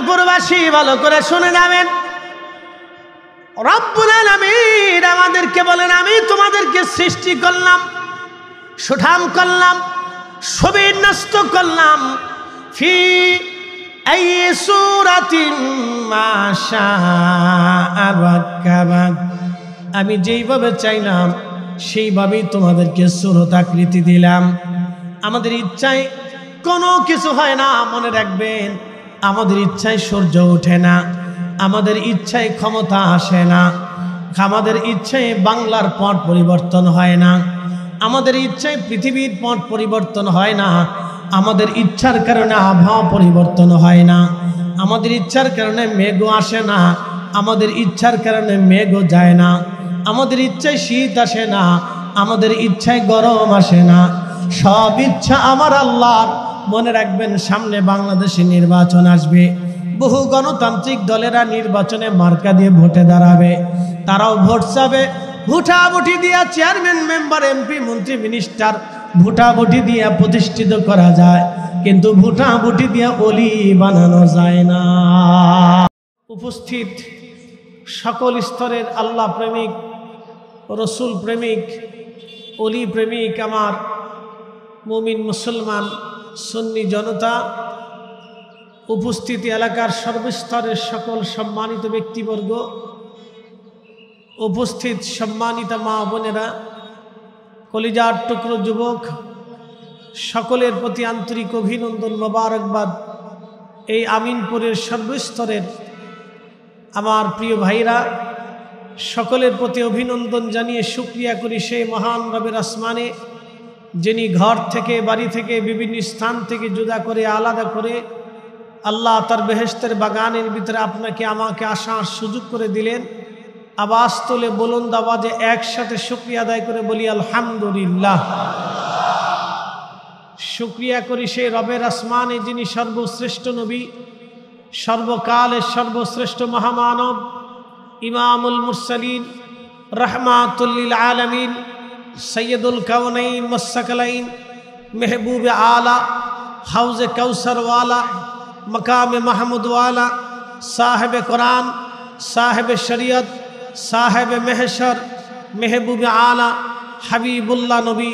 আমিনপুরবাসী ভালো করে শুনে যাবেন। রব্বুল আলামিন আমাদেরকে বলেন, আমি তোমাদেরকে সৃষ্টি করলাম, সুঠাম করলাম, সুবিন্যস্ত করলাম, ফি আইয়ি সূরাতিন মা শাআ রাক্কাবাক। আমি যেইভাবে চাইলাম সেইভাবেই তোমাদেরকে সূরত আকৃতি দিলাম। আমাদের ইচ্ছায় কোনো কিছু হয় না, মনে রাখবেন। আমাদের ইচ্ছায় সূর্য ওঠে না, আমাদের ইচ্ছায় ক্ষমতা আসে না, আমাদের ইচ্ছায় বাংলার পট পরিবর্তন হয় না, আমাদের ইচ্ছায় পৃথিবীর পট পরিবর্তন হয় না, আমাদের ইচ্ছার কারণে আবহাওয়া পরিবর্তন হয় না, আমাদের ইচ্ছার কারণে মেঘও আসে না, আমাদের ইচ্ছার কারণে মেঘও যায় না, আমাদের ইচ্ছায় শীত আসে না, আমাদের ইচ্ছায় গরম আসে না। সব ইচ্ছা আমার আল্লাহর। মনে রাখবেন, সামনে বাংলাদেশে নির্বাচন আসবে। বহু গণতান্ত্রিক দলেরা নির্বাচনে মার্কা দিয়ে ভোটে দাঁড়াবে, তারাও ভোট চাবে। ভোটাভুটি দিয়া চেয়ারম্যান, মেম্বার, এমপি, মন্ত্রী, মিনিস্টার ভোটাভুটি দিয়া প্রতিষ্ঠিত করা যায়, কিন্তু ভোটাভুটি দিয়া অলি বানানো যায় না। উপস্থিত সকল স্তরের আল্লাহ প্রেমিক, রসুল প্রেমিক, অলি প্রেমিক আমার মুমিন মুসলমান সুন্নি জনতা, উপস্থিত এলাকার সর্বস্তরের সকল সম্মানিত ব্যক্তিবর্গ, উপস্থিত সম্মানিত মা বোনেরা, কলিজার টুকরো যুবক, সকলের প্রতি আন্তরিক অভিনন্দন, মোবারকবাদ। এই আমিনপুরের সর্বস্তরের আমার প্রিয় ভাইরা, সকলের প্রতি অভিনন্দন জানিয়ে শুকরিয়া করি সেই মহান রবের আসমানে, যিনি ঘর থেকে, বাড়ি থেকে, বিভিন্ন স্থান থেকে জুদা করে, আলাদা করে আল্লাহ তার বেহেশতের বাগানের ভিতরে আপনাকে আমাকে আসার সুযোগ করে দিলেন। আওয়াজ তুলে বুলন্দ আওয়াজে একসাথে শুকরিয়া আদায় করে বলি আলহামদুলিল্লাহ। শুকরিয়া করি সেই রবের আসমানে, যিনি সর্বশ্রেষ্ঠ নবী, সর্বকালের সর্বশ্রেষ্ঠ মহামানব, ইমামুল মুরসালিন, রাহমাতুল লিল আলামিন, সৈয়দুল কাউনাইন ওয়াসসাকালাইন, মেহবুবে আলা, হাউজে কাউসার ওয়ালা, মকামে মাহমুদ ওয়ালা, সাহেবে কোরআন, সাহেবে শরিয়ত, সাহেবে মেহশর, মেহবুবে আলা, হাবিবুল্লাহ নবী,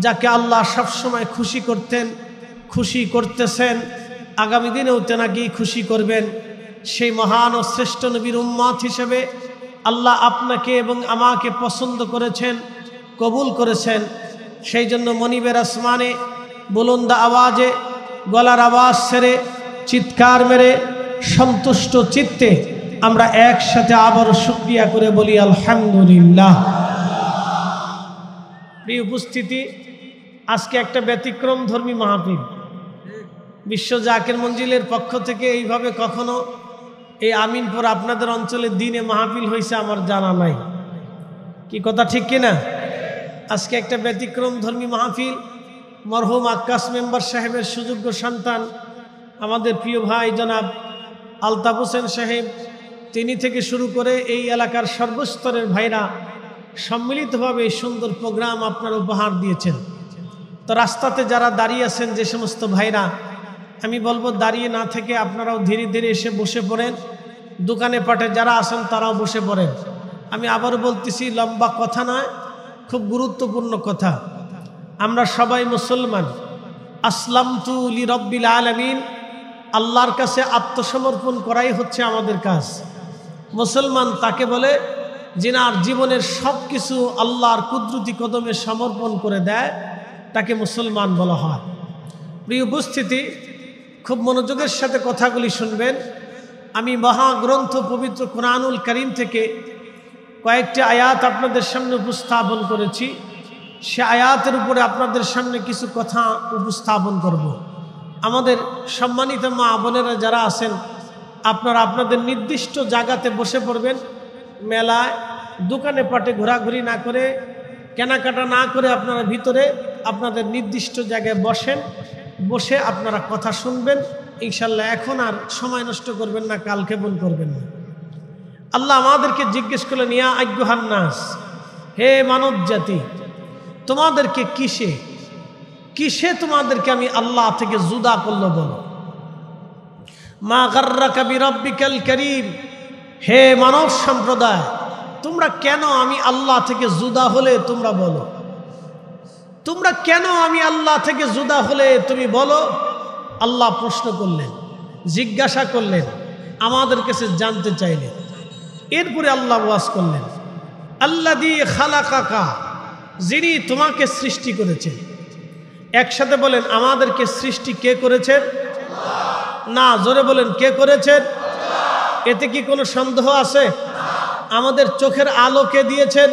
যাকে আল্লাহ সবসময় খুশি করতেন, খুশি করতেছেন, আগামী দিনেও তেনাকেই খুশি করবেন। সেই মহান ও শ্রেষ্ঠ নবীর উম্মত হিসেবে আল্লাহ আপনাকে এবং আমাকে পছন্দ করেছেন, কবুল করেছেন। সেই জন্য মনিবের আসমানে বুলন্দ আওয়াজে, গলার আওয়াজ ছেড়ে, চিৎকার মেরে, সন্তুষ্ট চিত্তে আমরা একসাথে আবারও শুকরিয়া করে বলি আলহামদুলিল্লাহ। প্রিয় উপস্থিতি, আজকে একটা ব্যতিক্রম ধর্মী মাহফিল। বিশ্ব জাকির মঞ্জিলের পক্ষ থেকে এইভাবে কখনো এই আমিনপুর আপনাদের অঞ্চলে দিনে মাহফিল হয়েছে আমার জানা নাই। কি কথা ঠিক কিনা? আজকে একটা ব্যতিক্রম ধর্মী মাহফিল। মরহুম আক্কাস মেম্বার সাহেবের সুযোগ্য সন্তান, আমাদের প্রিয় ভাই জনাব আলতাফ হোসেন সাহেব, তিনি থেকে শুরু করে এই এলাকার সর্বস্তরের ভাইরা সম্মিলিতভাবে এই সুন্দর প্রোগ্রাম আপনার উপহার দিয়েছেন। তো রাস্তাতে যারা দাঁড়িয়ে আছেন, যে সমস্ত ভাইরা, আমি বলবো দাঁড়িয়ে না থেকে আপনারাও ধীরে ধীরে এসে বসে পড়েন। দোকানে পাটে যারা আছেন তারাও বসে পড়েন। আমি আবারও বলতেছি, লম্বা কথা নয়, খুব গুরুত্বপূর্ণ কথা। আমরা সবাই মুসলমান। আসলামতু লিরাব্বিল আলামিন, আল্লাহর কাছে আত্মসমর্পণ করাই হচ্ছে আমাদের কাজ। মুসলমান তাকে বলে যিনার জীবনের সব কিছু আল্লাহর কুদরতি কদমে সমর্পণ করে দেয়, তাকে মুসলমান বলা হয়। প্রিয় উপস্থিতি, খুব মনোযোগের সাথে কথাগুলি শুনবেন। আমি মহাগ্রন্থ পবিত্র কোরআনুল কারীম থেকে কয়েকটি আয়াত আপনাদের সামনে উপস্থাপন করেছি। সে আয়াতের উপরে আপনাদের সামনে কিছু কথা উপস্থাপন করব। আমাদের সম্মানিত মা বোনেরা যারা আছেন, আপনারা আপনাদের নির্দিষ্ট জায়গাতে বসে পড়বেন। মেলায়, দোকানে পাটে ঘোরাঘুরি না করে, কেনাকাটা না করে আপনারা ভিতরে আপনাদের নির্দিষ্ট জায়গায় বসেন। বসে আপনারা কথা শুনবেন ইনশাল্লাহ। এখন আর সময় নষ্ট করবেন না, কালক্ষেপণ করবেন না। আল্লাহ আমাদেরকে জিজ্ঞেস করলেন, ইয়া আইয়ুহান নাস, হে মানব জাতি, তোমাদেরকে কিসে তোমাদেরকে আমি আল্লাহ থেকে জুদা করলো বলো। মা গাররাকা বিরাব্বিকাল কারীম, হে মানব সম্প্রদায়, তোমরা কেন আমি আল্লাহ থেকে জুদা হলে তোমরা বলো? তোমরা কেন আমি আল্লাহ থেকে জুদা হলে তুমি বলো? আল্লাহ প্রশ্ন করলেন, জিজ্ঞাসা করলেন, আমাদের কাছে জানতে চাইলেন। এরপরে আল্লাহ ওয়াজ করলেন, আল্লাযী খালাকাকা, যিনি তোমাকে সৃষ্টি করেছেন। একসাথে বলেন, আমাদেরকে সৃষ্টি কে করেছেন? না, জোরে বলেন, কে করেছেন? এতে কি কোনো সন্দেহ আছে? আমাদের চোখের আলো কে দিয়েছেন?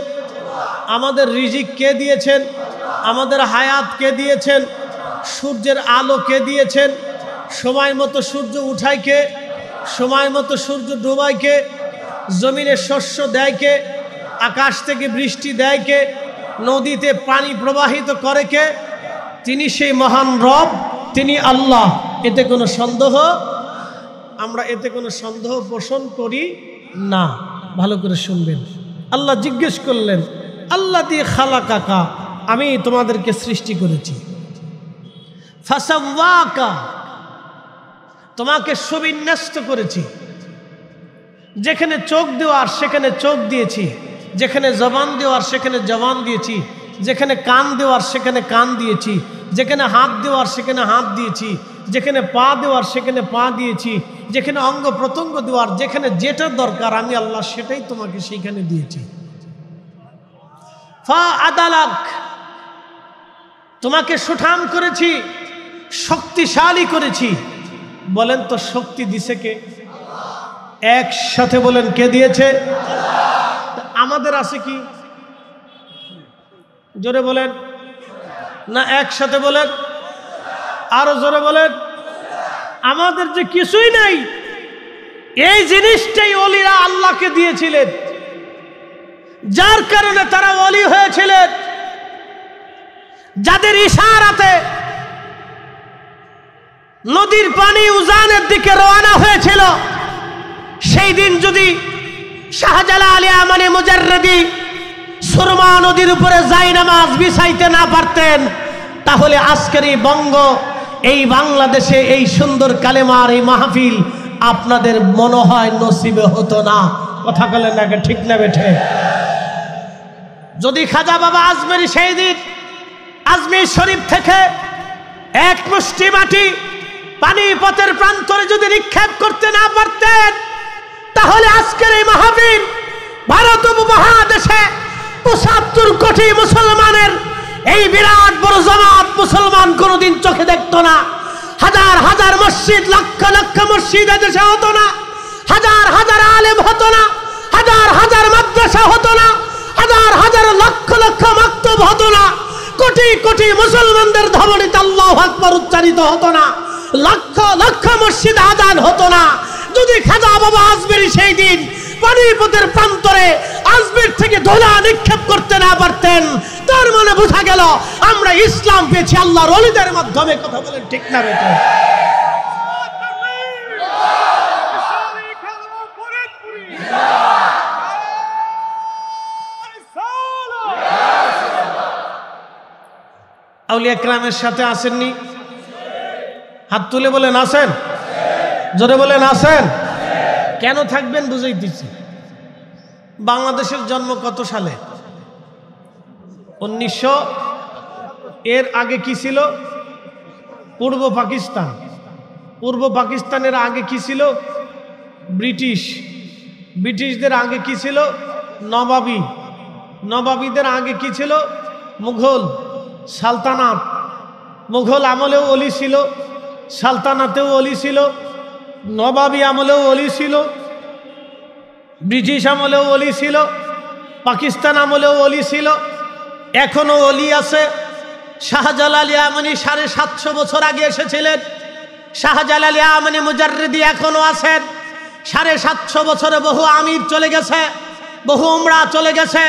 আমাদের রিজিক কে দিয়েছেন? আমাদের হায়াত কে দিয়েছেন? সূর্যের আলো কে দিয়েছেন? সময় মতো সূর্য উঠায় কে? সময় মতো সূর্য ডুবায় কে? জমিনে শস্য দেয় কে? আকাশ থেকে বৃষ্টি দেয় কে? নদীতে পানি প্রবাহিত করে কে? তিনি সেই মহান রব, তিনি আল্লাহ। এতে কোনো সন্দেহ, আমরা এতে কোনো সন্দেহ পোষণ করি না। ভালো করে শুনবেন। আল্লাহ জিজ্ঞেস করলেন, আল্লাযী খালাকাকা, আমি তোমাদেরকে সৃষ্টি করেছি। ফাসাওয়াকা, তোমাকে সুবিন্যস্ত করেছি। যেখানে চোখ দেওয়ার সেখানে চোখ দিয়েছি, যেখানে জবান দেওয়ার সেখানে জবান দিয়েছি, যেখানে কান দেওয়ার সেখানে কান দিয়েছি, যেখানে হাত দেওয়ার সেখানে হাত দিয়েছি, যেখানে পা দেওয়ার সেখানে পা দিয়েছি, যেখানে অঙ্গ প্রত্যঙ্গ দেওয়ার যেখানে যেটা দরকার আমি আল্লাহ সেটাই তোমাকে সেইখানে দিয়েছি। ফা আদালাক, তোমাকে সুঠাম করেছি, শক্তিশালী করেছি। বলেন তো শক্তি দিছে কে? একসাথে বলেন, কে দিয়েছে? আমাদের আছে কি? জোরে বলেন না, একসাথে বলেন, আরো জোরে বলেন। আমাদের যে কিছুই নাই, এই জিনিসটাই ওলিরা আল্লাহকে দিয়েছিলেন, যার কারণে তারা ওলি হয়েছিলেন। যাদের ইশারাতে নদীর পানি উজানের দিকে রওনা হয়েছিল, সেই দিন যদি শাহজালাল ইয়ামানি মুজাররিদি সুরমা নদীর উপরে জায়নামাজ বিছাইতে না পারতেন, তাহলে আজকের এই বঙ্গ, এই বাংলাদেশে এই সুন্দর কালেমার এই মাহফিল আপনাদের মনে হয় নসিবে হতো না। কথা বলেন না, ঠিক না বেঠে? যদি খাজা বাবা আজমেরি সেই দিন আজমির শরীফ থেকে এক মুষ্টি মাটি পানিপথের প্রান্তরে যদি নিক্ষেপ করতে না পারতেন, তাহলে আজকের এই মাহফিল ভারত উপমহাদেশে ৭৫ কোটি মুসলমানের এই বিরাট বড় জামাত মুসলমান কোনোদিন চোখে দেখতো না। হাজার হাজার মসজিদ, লক্ষ লক্ষ মসজিদ দেশে হতো না, হাজার হাজার আলেম হতো না, হাজার হাজার মাদ্রাসা হতো না, হাজার হাজার লক্ষ লক্ষ মাকতব হতো না, কোটি কোটি মুসলমানদের ধমনীতে আল্লাহু আকবার উচ্চারিত হতো না, লক্ষ লক্ষ মসজিদ আযান হতো না, যদি খাজা বাবা আজমেরি সেই দিন পানিপথের প্রান্তরে আজমের থেকে ধোলা নিক্ষেপ করতে না পারতেন। তার মানে বোঝা গেল আমরা ইসলাম পেয়েছি আল্লাহর ওলিদের মাধ্যমে। কথা বলেন ঠিক না বেটা? আউলিয়া কেরামের সাথে আসেননি? হাত তুলে বলেন আসেন, জোরে বলেন আসেন। কেন থাকবেন বুঝাইতেছি। বাংলাদেশের জন্ম কত সালে? 1900। এর আগে কি ছিল? পূর্ব পাকিস্তান। পূর্ব পাকিস্তানের আগে কি ছিল? ব্রিটিশ। ব্রিটিশদের আগে কি ছিল? নবাবী। নবাবীদের আগে কি ছিল? মুঘল সালতানাত। মুঘল আমলেও অলি ছিল, সালতানাতেও অলি ছিল, নবাবী আমলেও অলি ছিল, ব্রিটিশ আমলেও অলি ছিল, পাকিস্তান আমলেও অলি ছিল, এখনো অলি আছে। শাহজালাল ইয়ামানি 750 বছর আগে এসেছিলেন। শাহজালাল ইয়ামানি মুজাররিদি এখনো আছেন। 750 বছরে বহু আমির চলে গেছে, বহু উমরা চলে গেছে,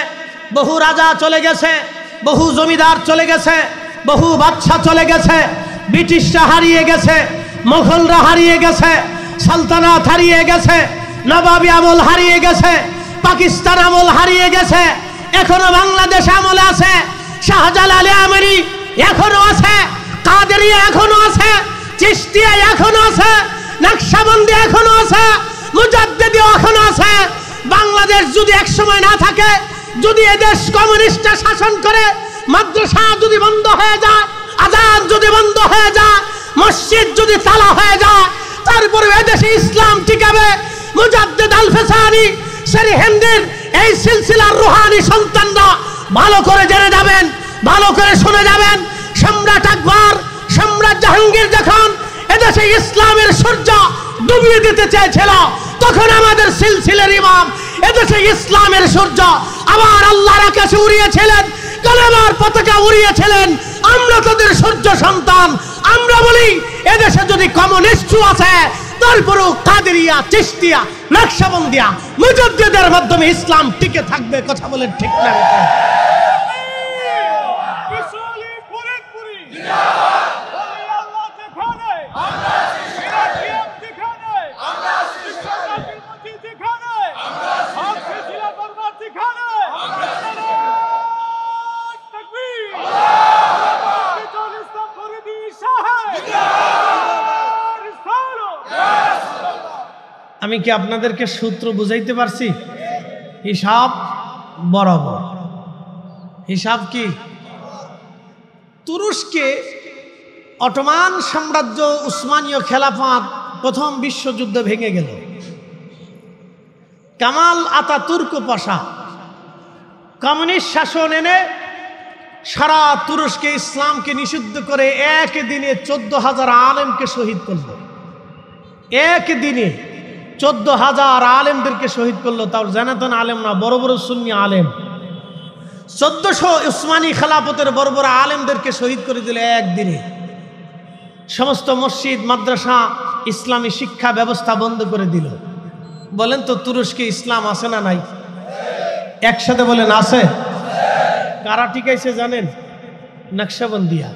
বহু রাজা চলে গেছে, বহু জমিদার চলে গেছে, বহু বাদশা চলে গেছে। ব্রিটিশরা হারিয়ে গেছে, মুঘলরা হারিয়ে গেছে, সালতানাত হারিয়ে গেছে, নবাবী আমল হারিয়ে গেছে, পাকিস্তান আমল হারিয়ে গেছে। এখনো বাংলাদেশ আমলে আছে। শাহজালাল ইয়ামানি এখনো আছে, কাদেরিয়া এখনো আছে, চিশতিয়া এখনো আছে, নকশবন্দি এখনো আছে, মুজাদ্দিদি এখনো আছে। বাংলাদেশ যদি এক সময় না থাকে, যদি এদেশ কমিউনিস্টরা শাসন করে, মাদ্রাসা যদি বন্ধ হয়ে যায়, আযান যদি বন্ধ হয়ে যায়, মসজিদ যদি তালা হয়ে যায়, তারপরে এদেশে ইসলাম টিকাবে। মুজাদ্দিদ আল ফেসানি সেরহিন্দির এই সিলসিলার রুহানি সন্তানরা ভালো করে জেনে যাবেন, ভালো করে শুনে যাবেন। সম্রাট আকবর, সম্রাট জাহাঙ্গীর যখন এদেশে ইসলামের সূর্য ডুবিয়ে দিতে চেয়েছিল, তখন আমাদের সিলসিলার ইমাম এদেশে ইসলামের সূর্য আবার আল্লাহর আকাশে উড়িয়েছিলেন, কালেমার পতাকা উড়িয়েছিলেন। আমরা তাদের সূর্য সন্তান। আমরা বলি এদেশে যদি কমিউনিস্ট আছে, তারপরেও কাদেরিয়া, চিশতিয়া, নকশবন্দিয়া, মুজাদ্দিদের মাধ্যমে ইসলাম টিকে থাকবে। কথা বলেন ঠিক না? আমি কি আপনাদেরকে সূত্র বুঝাইতে পারছি? হিসাব বরাবর। হিসাব কি? তুরস্কে অটোমান সাম্রাজ্য, উসমানীয় খেলাফত, প্রথম বিশ্বযুদ্ধ ভেঙে গেল। কামাল আতাতুর্ক পাশা কমিউনিস্ট শাসন এনে সারা তুরস্কে ইসলামকে নিষিদ্ধ করে একদিনে 14,000 আলেমকে শহীদ করল। একদিনে 14,000 আলেমদেরকে শহীদ করলো। তাও জানাতন আলেম না, বড় বড় সুন্নি আলেম। 1400 উসমানী খেলাফতের বড় বড় আলেমদেরকে শহীদ করে দিল একদিনে। সমস্ত মসজিদ, মাদ্রাসা, ইসলামী শিক্ষা ব্যবস্থা বন্ধ করে দিল। বলেন তো তুরস্কে ইসলাম আছে না নাই? একসাথে বলেন আছে। কারা টিকাইছে জানেন? নকশবন্দিয়া।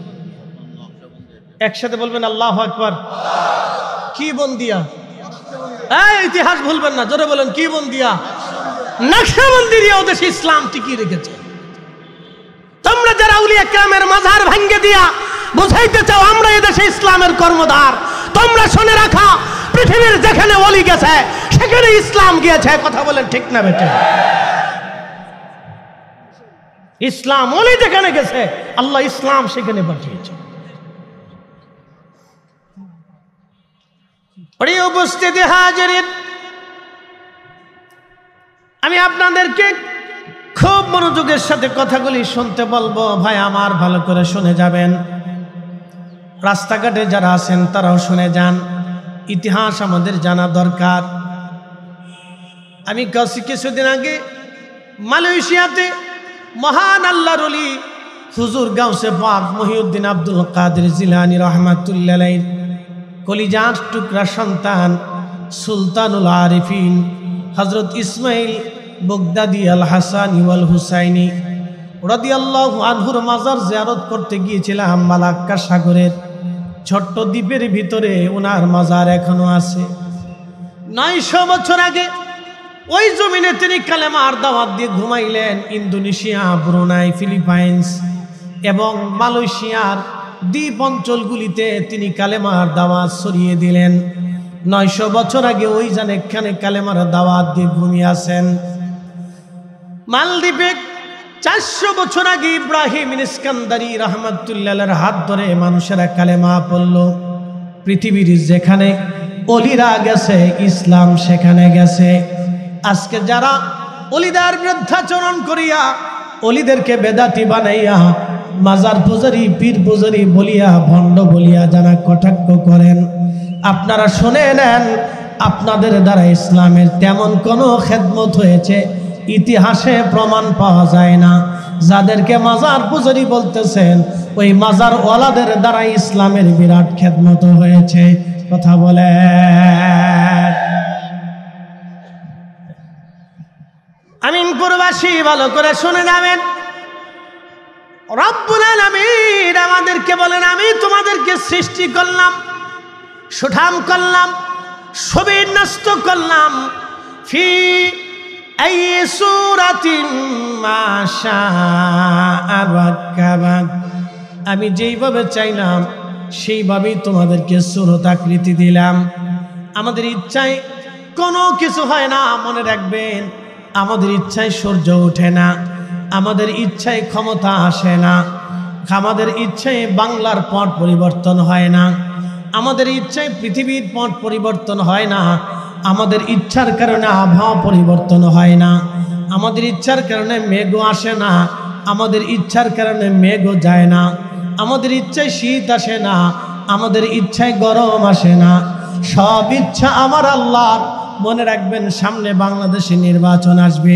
একসাথে বলবেন আল্লাহু আকবার। কি বন্দিয়া? এই ইতিহাস ভুলবেন না, জোরে বলেন কি বন্দিয়া? নকশবন্দিয়া ও দেশে ইসলাম টিকিয়ে রেখেছে। তোমরা যারা আউলিয়া কেরামের মাজার ভাঙ্গে দিয়া বুঝাইতে চাও আমরা এদেশে ইসলামের কর্মধার, তোমরা শুনে রাখা, পৃথিবীর যেখানে ওলি গেছে সেখানে ইসলাম গিয়েছে। কথা বলেন ঠিক না বেটে? ইসলাম ওলি যেখানে গেছে আল্লাহ ইসলাম সেখানে পাঠিয়েছে। প্রিয় উপস্থিতি হাজিরিন, আমি আপনাদেরকে খুব মনোযোগের সাথে কথাগুলি শুনতে বলবো। ভাই আমার ভালো করে শুনে যাবেন। রাস্তাঘাটে যারা আছেন তারাও শুনে যান। ইতিহাস আমাদের জানা দরকার। আমি কিছুদিন আগে মালয়েশিয়াতে মহান আল্লাহর ওলি হুজুর গাউসে পাক মহিউদ্দিন আব্দুল কাদের জিলানী রহমাতুল্লাহ আলাইহি কলিজার টুকরা সন্তান সুলতানুল আরিফিন হযরত ইসমাইল বগদাদি আল হাসানি ওয়াল হুসাইনি রাদিয়াল্লাহু আনহুর মাজার জিয়ারত করতে গিয়েছিলাম। মালাক্কা সাগরের ছোট্ট দ্বীপের ভিতরে ওনার মাজার এখনো আছে। 900 বছর আগে ওই জমিনে তিনি কালেমার দাওয়াত দিয়ে ঘুমাইলেন। ইন্দোনেশিয়া, ব্রুনাই, ফিলিপাইন্স এবং মালয়েশিয়ার দ্বীপ অঞ্চলগুলিতে তিনি কালেমার দাওয়াত ছড়িয়ে দিলেন। 900 বছর আগে ওই জানেখানে কালেমার দাওয়াত দিয়ে ঘুমিয়ে আছেন। মালদ্বীপে 400 বছর আগে ইব্রাহিম ইস্কান্দারি রহমাতুল্লাহর হাত ধরে মানুষেরা কালেমা পড়ল। পৃথিবীর যেখানে ওলিরা গেছে ইসলাম সেখানে গেছে। আজকে যারা ওলিদের বিরুদ্ধাচরণ করিয়া, ওলিদেরকে বেদাতি বানাইয়া, মাজার পূজারি, পীর পূজারি বলিয়া, ভণ্ড বলিয়া যারা কটাক্ষ করেন, আপনারা শুনে নেন, আপনাদের দ্বারা ইসলামের তেমন কোনো খেদমত হয়েছে ইতিহাসে প্রমাণ পাওয়া যায় না। যাদেরকে মাজার পূজারি বলতেছেন ওই মাজার ওয়ালাদের দ্বারা ইসলামের বিরাট খেদমত হয়েছে। কথা বলে আমিনপুরবাসী ভালো করে শুনে যাবেন। রব্বুল আলামিন আমাদেরকে বলেন, আমি তোমাদেরকে সৃষ্টি করলাম, সুঠাম করলাম, সুবিন্যস্ত করলাম। ফি আই সূরাতিন মা শাআ রাক্কাবাক, আমি যেইভাবে চাইলাম সেইভাবেই তোমাদেরকে সূরত আকৃতি দিলাম। আমাদের ইচ্ছায় কোনো কিছু হয় না। মনে রাখবেন, আমাদের ইচ্ছায় সূর্য ওঠে না, আমাদের ইচ্ছায় ক্ষমতা আসে না, আমাদের ইচ্ছায় বাংলার পট পরিবর্তন হয় না, আমাদের ইচ্ছায় পৃথিবীর পট পরিবর্তন হয় না, আমাদের ইচ্ছার কারণে আবহাওয়া পরিবর্তন হয় না, আমাদের ইচ্ছার কারণে মেঘও আসে না, আমাদের ইচ্ছার কারণে মেঘও যায় না, আমাদের ইচ্ছায় শীত আসে না, আমাদের ইচ্ছায় গরম আসে না। সব ইচ্ছা আমার আল্লাহর। মনে রাখবেন, সামনে বাংলাদেশে নির্বাচন আসবে,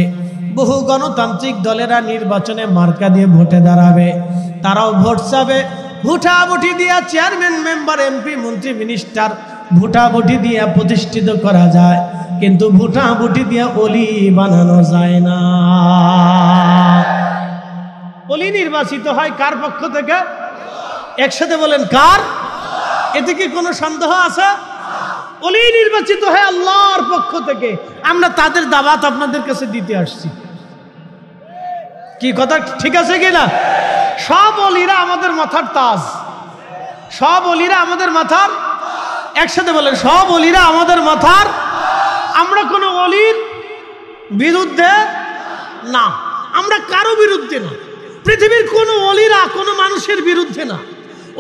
বহু গণতান্ত্রিক দলেরা নির্বাচনে মার্কা দিয়ে ভোটে দাঁড়াবে, তারাও ভোট চাবে। ভোটাভুটি দিয়া চেয়ারম্যান, মেম্বার, এমপি, মন্ত্রী, মিনিস্টার ভোটাভুটি দিয়া প্রতিষ্ঠিত করা যায়, কিন্তু ভোটাভুটি দিয়া অলি বানানো যায় না। অলি নির্বাচিত হয় কার পক্ষ থেকে? একসাথে বলেন, কার? এতে কি কোনো সন্দেহ আছে? অলি নির্বাচিত হয় আল্লাহর পক্ষ থেকে। আমরা তাদের দাওয়াত আপনাদের কাছে দিতে আসছি। কি কথা ঠিক আছে কিনা? সব অলিরা আমাদের মাথার তাজ, সব অলিরা আমাদের মাথার, একসাথে বলেন, সব অলিরা আমাদের মাথার। আমরা কোনো অলির বিরুদ্ধে না, আমরা কারো বিরুদ্ধে না, পৃথিবীর কোনো অলিরা কোনো মানুষের বিরুদ্ধে না।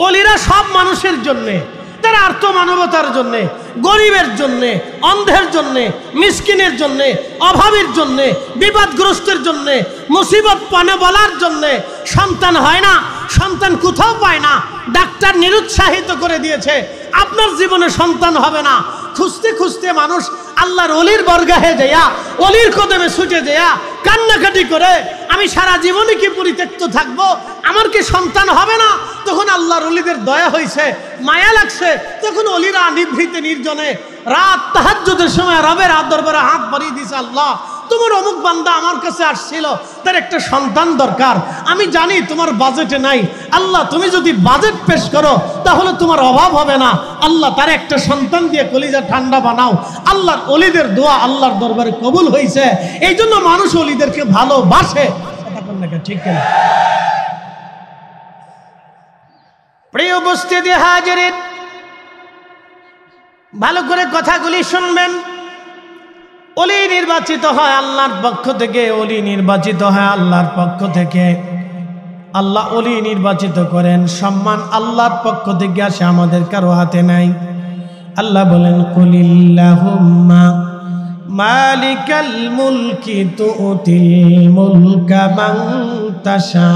অলিরা সব মানুষের জন্যে, তারা আর্ত মানবতার জন্যে, গরিবের জন্যে, অন্ধের জন্যে, মিসকিনের জন্যে, অভাবীর জন্যে, বিপদগ্রস্তের জন্যে, মুসিবত পানে বলার জন্যে। সন্তান হয় না, সন্তান কোথাও পায় না, ডাক্তার নিরুৎসাহিত করে দিয়েছে, আপনার জীবনে সন্তান হবে না। খুঁজতে খুঁজতে মানুষ আল্লাহর অলির বরগাহে যাইয়া, অলির কদমে ছুটে যাইয়া কান্নাকাটি করে, আমি সারা জীবনে কি পরিত্যক্ত থাকবো, আমার কি সন্তান হবে না? তখন আল্লাহর অলিদের দয়া হয়েছে, মায়া লাগছে, তখন অলিরা নিভৃতে নির্জনে রাত তাহাজ্জুদের সময় রবের দরবারে হাত বাড়িয়ে দিয়েছে, আল্লাহ তোমার অমুক বান্দা আমার কাছে আসছিল, তার একটা সন্তান দরকার, আমি জানি তোমার বাজেটে নাই, আল্লাহ তুমি যদি বাজেট পেশ করো তাহলে তোমার অভাব হবে না, আল্লাহ তার একটা সন্তান দিয়ে কলিজা ঠান্ডা বানাও। আল্লাহর অলিদের দোয়া আল্লাহর দরবারে কবুল হয়েছে, এই জন্য মানুষ অলিদেরকে ভালোবাসে। ঠিক কিনা? প্রিয় উপস্থিতি হাজিরিন, ভালো করে কথাগুলি শুনবেন। অলি নির্বাচিত হয় আল্লাহর পক্ষ থেকে, অলি নির্বাচিত হয় আল্লাহর পক্ষ থেকে। আল্লাহ অলি নির্বাচিত করেন, সম্মান আল্লাহর পক্ষ থেকে আসে, আমাদের কারো হাতে নাই। আল্লাহ বলেন, কুলিল্লাহুম্মা মালিকাল মুলকি তুতিল মুলকা মান তাশা।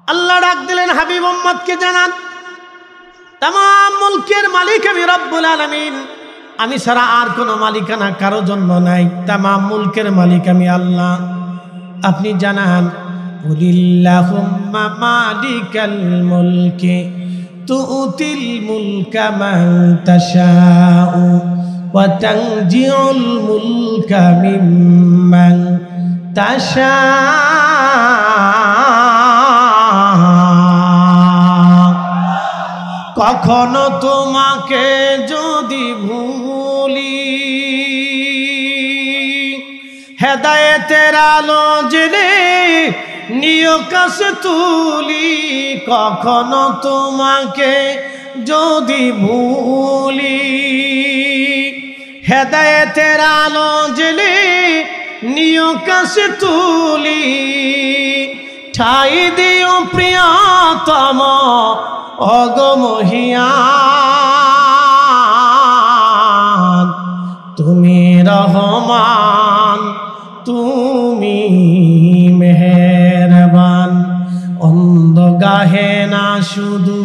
আল্লাহ ডাক দিলেন, হাবিব উম্মতকে জানান, তামাম মুলকের মালিক আমি রব্বুল আলামিন, আমি ছাড়া আর কোনো মালিকানা কারো জন্য নাই, তামাম মুলকের মালিক আমি আল্লাহ। আপনি জানান, কুলিল্লাহুম্মা মালিকাল মুলকি তুতিল মুলকা মান তাশাউ ওয়া তানজিউল মুলকা মিম্মান তাশা। কখনো তোমাকে যদি ভুলি, হেদায়েতের আলো জেলে নিয় কাছে তুলি। কখনো তোমাকে যদি ভুলি, হেদায়েতের আলো জেলে নিয় কাছে তুলি। ঠাই দিও প্রিয়তম অগমহিয়ান, তুমি রহমান, তুমি মেহেরবান। অন্ধ গাহে না শুধু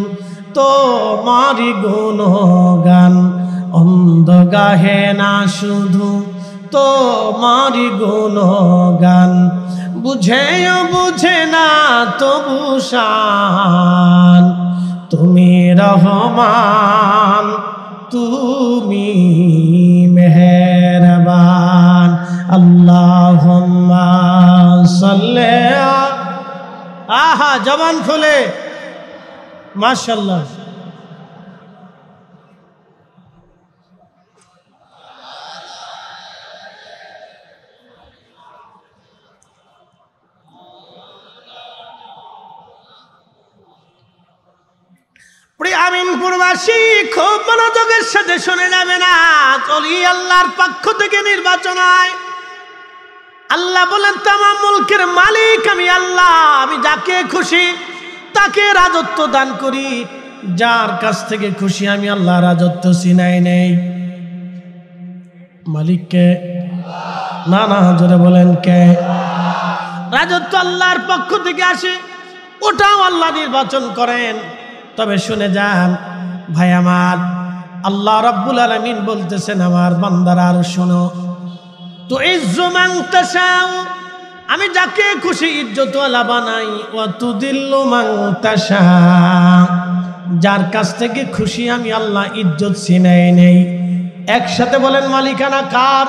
তোমারি গুণগান, অন্ধ গাহে না শুধু তোমারি গুণগান। বুঝেও বুঝে না তবু শান, তুমি রহমান, তুমি মেহেরবান। আল্লাহুম্মা সাল্লি। আহা, জবান খুলে মাশাআল্লাহ। আমিনপুরবাসী খুব মনোযোগের সাথে শুনে যাবে না, ওলি আল্লাহর পক্ষ থেকে নির্বাচন হয়। আল্লাহ বলেন তামাম মুলকের মালিক আমি আল্লাহ, আমি যাকে খুশি তাকে রাজত্ব দান করি, যার কাছ থেকে খুশি আমি আল্লাহ রাজত্ব ছিনাই নেই। মালিককে না না জোরে বলেন কে? রাজত্ব আল্লাহর পক্ষ থেকে আসে, ওটাও আল্লাহ নির্বাচন করেন। তবে শুনে যান ভাই আমার, আল্লাহ রাব্বুল আলামিন বলতেছেন আমার বান্দারা আর শোনো, তো ইজ্জু মান তাশাউ, আমি যাকে খুশি ইজ্জতওয়ালা বানাই, ওয়া তুদিল্লু মান তাশা, যার কাছ থেকে খুশি আমি আল্লাহ ইজ্জত ছিনাই নেই। একসাথে বলেন মালিকানা কার?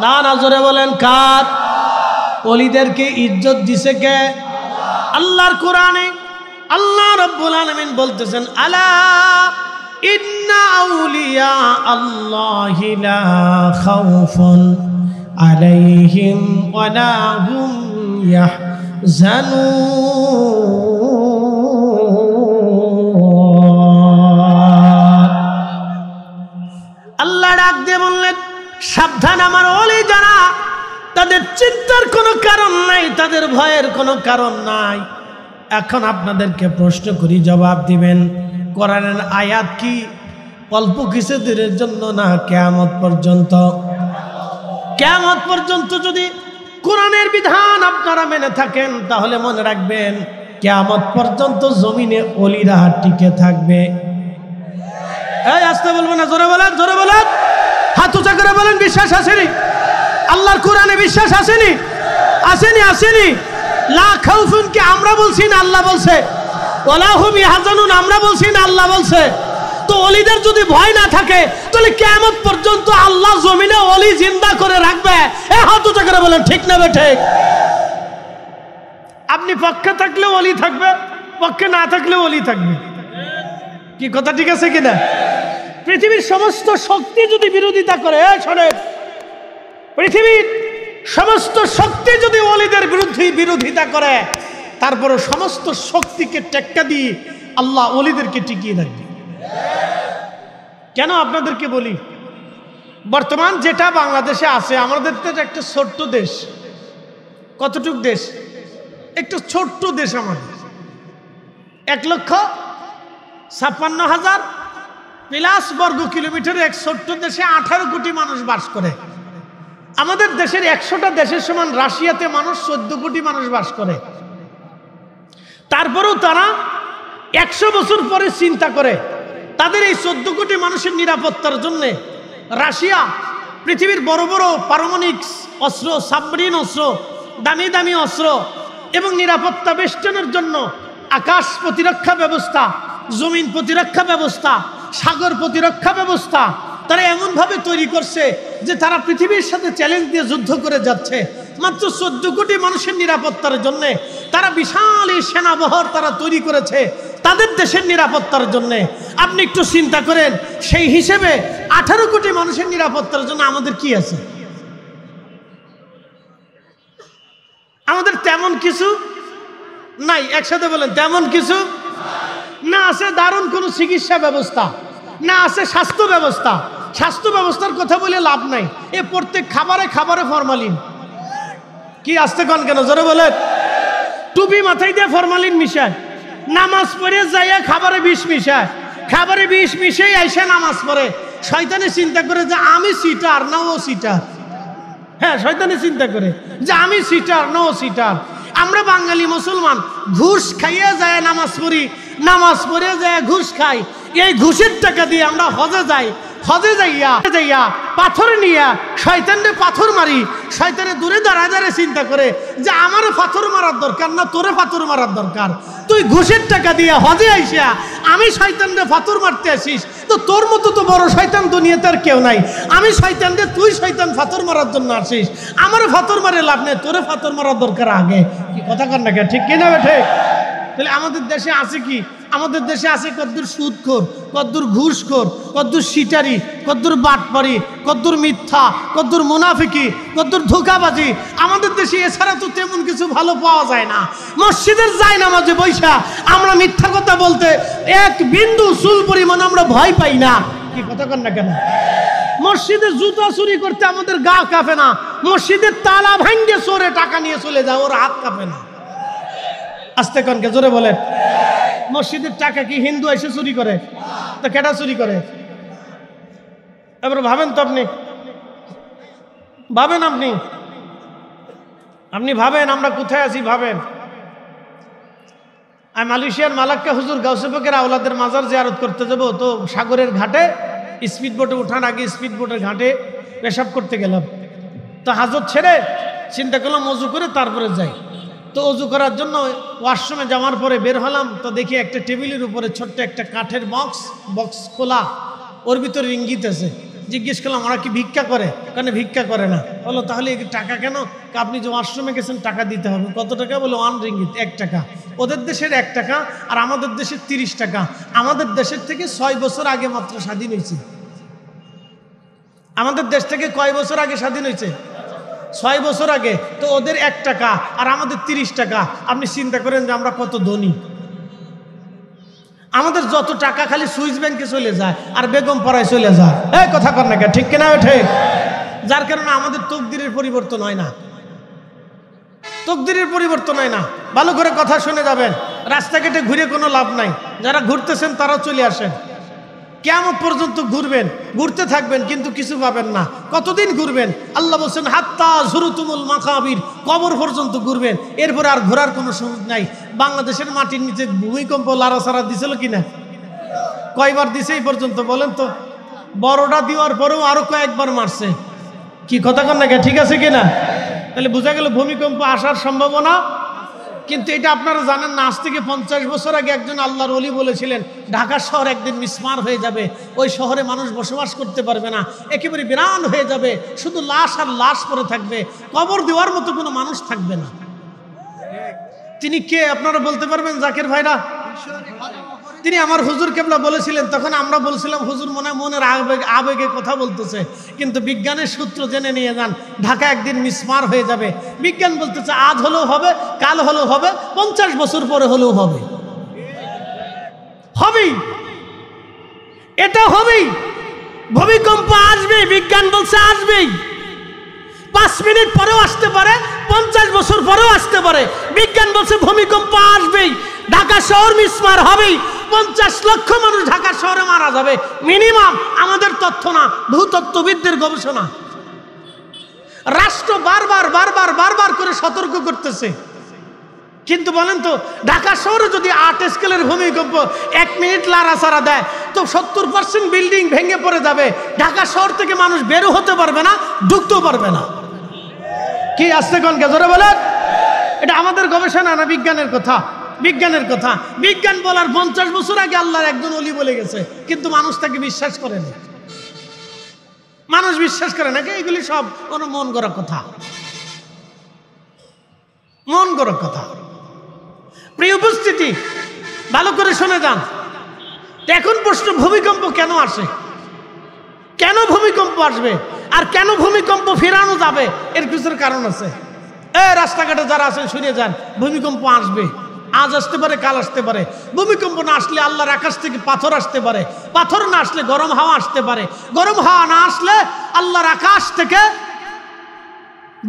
না না জোরে বলেন কার? ওলিদেরকে ইজ্জত দিছে কে? আল্লাহর কোরআনে আল্লাহ রাব্বুল আলামিন বলতেছেন আলা ইন্না আউলিয়া আল্লাহি লা খাউফুন আলাইহিম ওয়া লা হুম ইয়াহজানুন। আল্লাহ ডাক দিয়ে বললেন সাবধান, আমার ওলি যারা, তাদের চিন্তার কোনো কারণ নাই, তাদের ভয়ের কোনো কারণ নাই। এখন আপনাদেরকে প্রশ্ন করি, জবাব দিবেন। কোরআনের আয়াত কি অল্প কিছু দিনের জন্য না কিয়ামত পর্যন্ত? কিয়ামত পর্যন্ত যদি কোরআনের বিধান আপনারা মেনে থাকেন তাহলে মনে রাখবেন কিয়ামত পর্যন্ত জমিনে ওলিরা টিকে থাকবে। এই আসতে বলবো না, জোরে বলেন, জোরে বলেন, হাত উঁচা করে বলেন বিশ্বাস আসেনি? আল্লাহর কোরআনে বিশ্বাস আসেনি? আসেনি? আসেনি? লা খাউফুন কি আমরা বলছি না আল্লাহ বলছে? ওয়ালা হুম ইয়াহজানুন আমরা বলছি না আল্লাহ বলছে? তো ওলিদের যদি ভয় না থাকে তাহলে কিয়ামত পর্যন্ত আল্লাহ জমিনে ওলি জিন্দা করে রাখবে। এ হাত উঁচা করে বলেন ঠিক না বেঠিক? আপনি পক্ষে থাকলে ওলি থাকবে, পক্ষে না থাকলে ওলি থাকবে। কি কথা ঠিক আছে কিনা? পৃথিবীর সমস্ত শক্তি যদি বিরোধিতা করে, শোনেন, পৃথিবীর সমস্ত শক্তি যদি ওলিদের বিরোধিতা করে, তারপরে সমস্ত শক্তিকে টেক্কা দিয়ে আল্লাহ ওলিদেরকে টিকিয়ে রাখবে। কেন আপনাদেরকে বলি, বর্তমান যেটা বাংলাদেশে আছে, আমাদের তো একটা ছোট্ট দেশ। কতটুক দেশ? একটু ছোট্ট দেশ আমাদের। 1,56,000 প্লাস বর্গ কিলোমিটার এক ছোট্ট দেশে 18 কোটি মানুষ বাস করে। আমাদের দেশের 100টা দেশের সমান রাশিয়াতে মানুষ 14 কোটি মানুষ বাস করে। তারপরেও তারা 100 বছর পরে চিন্তা করে তাদের এই 14 কোটি মানুষের নিরাপত্তার জন্য রাশিয়া পৃথিবীর বড় বড় পারমাণবিক অস্ত্র, সাবমেরিন অস্ত্র, দামি দামি অস্ত্র এবং নিরাপত্তা বেষ্টনের জন্য আকাশ প্রতিরক্ষা ব্যবস্থা, জমিন প্রতিরক্ষা ব্যবস্থা, সাগর প্রতিরক্ষা ব্যবস্থা তারা এমনভাবে তৈরি করছে যে তারা পৃথিবীর সাথে চ্যালেঞ্জ দিয়ে যুদ্ধ করে যাচ্ছে। মাত্র 14 কোটি মানুষের নিরাপত্তার জন্য তারা বিশাল এই সেনাবহর তারা তৈরি করেছে তাদের দেশের নিরাপত্তার জন্য। আপনি একটু চিন্তা করেন, সেই হিসেবে 18 কোটি মানুষের নিরাপত্তার জন্য আমাদের কি আছে? আমাদের তেমন কিছু নাই। একসাথে বলেন, তেমন কিছু না। আছে দারুণ কোনো চিকিৎসা ব্যবস্থা, না আছে স্বাস্থ্য ব্যবস্থা। স্বাস্থ্য ব্যবস্থার কথা বলে লাভ নাই। এ প্রত্যেক খাবারে খাবারে ফরমালিন। কি আসতে কন কেন? জোরে বলেন। টুপি মাথায় দিয়ে ফরমালিন মিশায়, নামাজ পড়ে যাইয়া খাবারে বিষ মিশায়, খাবারে বিষ মিশাই আইসা নামাজ পড়ে। শয়তানে চিন্তা করে যে আমি সিটার না ও সিটার। হ্যাঁ, শয়তানে চিন্তা করে যে আমি সিটার না ও সিটার। আমরা বাঙালি মুসলমান ঘুষ খাইয়া যায় নামাজ পড়ি, নামাজ পড়ে যায় ঘুষ খাই। এই ঘুষের টাকা দিয়ে আমরা হজে যাই, হজে যাইয়া পাথর নিয়া শয়তানরে পাথর মারি। শয়তানে দূরে দাঁড়ায় চিন্তা করে যে আমারও পাথর মারার দরকার না তোরে পাথর মারার দরকার। তুই ঘুষের টাকা দিয়ে হজে আইসা আমি শয়তানরে পাথর মারতে আসিস, তো তোর মতো তো বড় শয়তান দুনিয়াতে আর কেউ নাই। আমি শয়তানরে, তুই শয়তান পাথর মারার জন্য আসিস, আমার পাথর মারে লাভ নেই, তোরে পাথর মারার দরকার আগে। কি কথা কর না, ঠিক কিনা বেঠে? তাহলে আমাদের দেশে আছে কি? আমাদের দেশে আছে কদ্দুর সুদখোর, কদ্দুর ঘুষখোর, কদ্দুর সিটারি, কদ্দুর বাটপারি, কদ্দুর মিথ্যা, কদ্দুর মুনাফিকি, কদ্দুর ধোঁকাবাজি। আমাদের দেশে এছাড়া তো তেমন কিছু ভালো পাওয়া যায় না। মসজিদের জায়নামাজে বৈশা আমরা মিথ্যা কথা বলতে এক বিন্দু চুল পরিমাণ আমরা ভয় পাই না। কি কথা কন না কেন? মসজিদে জুতা চুরি করতে আমাদের গা কাঁপে না। মসজিদের তালা ভাঙ্গে চোরে টাকা নিয়ে চলে যায়, ওর হাত কাঁপে না। আস্তে কনকে জোরে বলেন। মসজিদের টাকা কি হিন্দু এসে চুরি করে? তো কেটা চুরি করে? এবার ভাবেন তো, আপনি ভাবেন, আপনি ভাবেন আমরা কোথায় আছি ভাবেন। আমি মালয়েশিয়ার মালাক্কা হুজুর গাউসে পাকের আওলাদের মাজার জিয়ারত করতে যাব, তো সাগরের ঘাটে স্পিড বোটে ওঠার আগে স্পিড বোটের ঘাটে পেশাব করতে গেলাম। তো হাজত ছেড়ে চিন্তা করলাম অজু করে তারপরে যাই। তো অজু করার জন্য ওয়াশরুমে যাওয়ার পরে বের হলাম, তো দেখি একটা টেবিলের উপরে ছোট্ট একটা কাঠের বক্স খোলা, ওর ভিতরে ইঙ্গিত আছে। জিজ্ঞেস করলাম ওরা কি ভিক্ষা করে? কেন ভিক্ষা করে না। বলো তাহলে টাকা কেন? আপনি যে ওয়াশরুমে গেছেন টাকা দিতে হবে। কত টাকা? বলো 1 রিঙ্গিত, 1 টাকা। ওদের দেশের 1 টাকা আর আমাদের দেশের 30 টাকা। আমাদের দেশের থেকে 6 বছর আগে মাত্র স্বাধীন হয়েছে। আমাদের দেশ থেকে কয় বছর আগে স্বাধীন হয়েছে? 6 বছর আগে। তো ওদের 1 টাকা আর আমাদের 30 টাকা। আপনি চিন্তা করেন যে আমরা কত ধনী। আমাদের যত টাকা খালি সুইস ব্যাংকে চলে যায় আর বেগম পাড়ায় চলে যায়। এই কথা কর না কে? ঠিক কিনা? ঠিক। যার কারণে আমাদের তকদিরের পরিবর্তন হয় না। তকদিরের পরিবর্তন হয় না। ভালো করে কথা শুনে যাবেন। রাস্তাঘাটে ঘুরে কোনো লাভ নাই। যারা ঘুরতেছেন তারাও চলে আসেন। কিয়ামত পর্যন্ত ঘুরবেন, ঘুরতে থাকবেন, কিন্তু কিছু পাবেন না। কতদিন ঘুরবেন? আল্লাহ বলছেন হাত্তা যুরতুমুল মাকাবির, কবর পর্যন্ত ঘুরবেন। এরপরে আর ঘোরার কোনো সুযোগ নাই। বাংলাদেশের মাটির নিচে ভূমিকম্প লাড়াছাড়া দিছিল কিনা? কয়বার দিছে এই পর্যন্ত বলেন তো? বড়টা দেওয়ার পরেও আরো কয়েকবার মারছে। কি কথা কন না? ঠিক আছে কিনা? তাহলে বোঝা গেল ভূমিকম্প আসার সম্ভাবনা। কিন্তু এটা আপনারা জানেন না, আজ থেকে 50 বছর আগে একজন আল্লাহর ওলি বলেছিলেন ঢাকা শহর একদিন মিসমার হয়ে যাবে, ওই শহরে মানুষ বসবাস করতে পারবে না, একেবারে বিরান হয়ে যাবে, শুধু লাশ আর লাশ পড়ে থাকবে, কবর দেওয়ার মতো কোনো মানুষ থাকবে না। তিনি কে আপনারা বলতে পারবেন জাকির ভাইরা? তিনি আমার হুজুর কেবলা বলেছিলেন। তখন আমরা বলছিলাম হুজুর মনের আবেগে কথা বলতেছে, কিন্তু বিজ্ঞানের সূত্র জেনে নিয়ে যান, ঢাকা একদিন মিসমার হয়ে যাবে। বিজ্ঞান বলতেছে আজ হলেও হবে, কাল হলেও হবে, 50 বছর পরে হলেও হবে। হবেই, এটা হবেই। ভূমিকম্প আসবে, বিজ্ঞান বলছে আসবেই। 5 মিনিট পরেও আসতে পারে, 50 বছর পরেও আসতে পারে। বিজ্ঞান বলছে ভূমিকম্প আসবেই, ঢাকা শহর মিসমার হবেই, 50 লক্ষ মানুষ ঢাকা শহরে মারা যাবে মিনিমাম। আমাদের তথ্য না, ভূতত্ত্ববিদদের গবেষণা। রাষ্ট্র বারবার করে সতর্ক করতেছে। কিন্তু বলেন তো, ঢাকা শহরে যদি 8 স্কেলের ভূমিকম্প 1 মিনিট লাড়াচাড়া দেয়, তো 70% বিল্ডিং ভেঙে পড়ে যাবে। ঢাকা শহর থেকে মানুষ বেরো হতে পারবে না, ঢুকতেও পারবে না। কি আসছে কোন জোরে বলেন? এটা আমাদের গবেষণা না, বিজ্ঞানের কথা। বিজ্ঞানের কথা। বিজ্ঞান বলার 50 বছর আগে আল্লাহর একজন ওলি বলে গেছে, কিন্তু মানুষ তাকে বিশ্বাস করে না। মানুষ বিশ্বাস করে না। এগুলি সব কোনো মন গড়া কথা, মন গড়া কথা। প্রিয় উপস্থিতি, ভালো করে শুনে যান। এখন প্রশ্ন, ভূমিকম্প কেন আসে? কেন ভূমিকম্প আসবে? আর কেন ভূমিকম্প ফেরানো যাবে? এর পিছনে কারণ আছে। রাস্তাঘাটে যারা আছেন শুনে যান, ভূমিকম্প আসবে। আজ আসতে পারে, কাল আসতে পারে। ভূমিকম্প না আসলে আল্লাহর আকাশ থেকে পাথর আসতে পারে, পাথর না আসলে গরম হাওয়া আসতে পারে, গরম হাওয়া না আসলে আল্লাহর আকাশ থেকে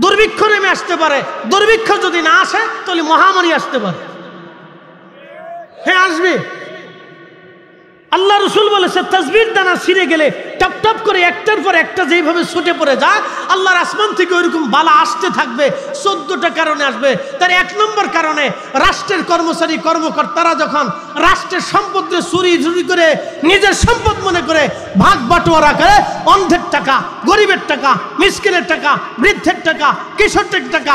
দুর্ভিক্ষ নেমে আসতে পারে, দুর্ভিক্ষ যদি না আসে তাহলে মহামারী আসতে পারে। হ্যাঁ, আসবে। আল্লাহ রসুল বলেছে তাসবির দানা ছিঁড়ে গেলে টপ টপ করে একটার পর একটা যেভাবে ছুটে পড়ে যায়, আল্লাহর আসমান থেকে ওইরকম বালা আসতে থাকবে। 14টা কারণে আসবে। তার 1 নম্বর কারণে, রাষ্ট্রের কর্মচারী কর্মকর্তারা যখন রাষ্ট্রের সম্পদে চুরি করে নিজের সম্পদ মনে করে ভাগ বাটোয়ারা করে, অন্ধের টাকা, গরিবের টাকা, মিসকিনের টাকা, বৃদ্ধের টাকা, কিশোরের টাকা,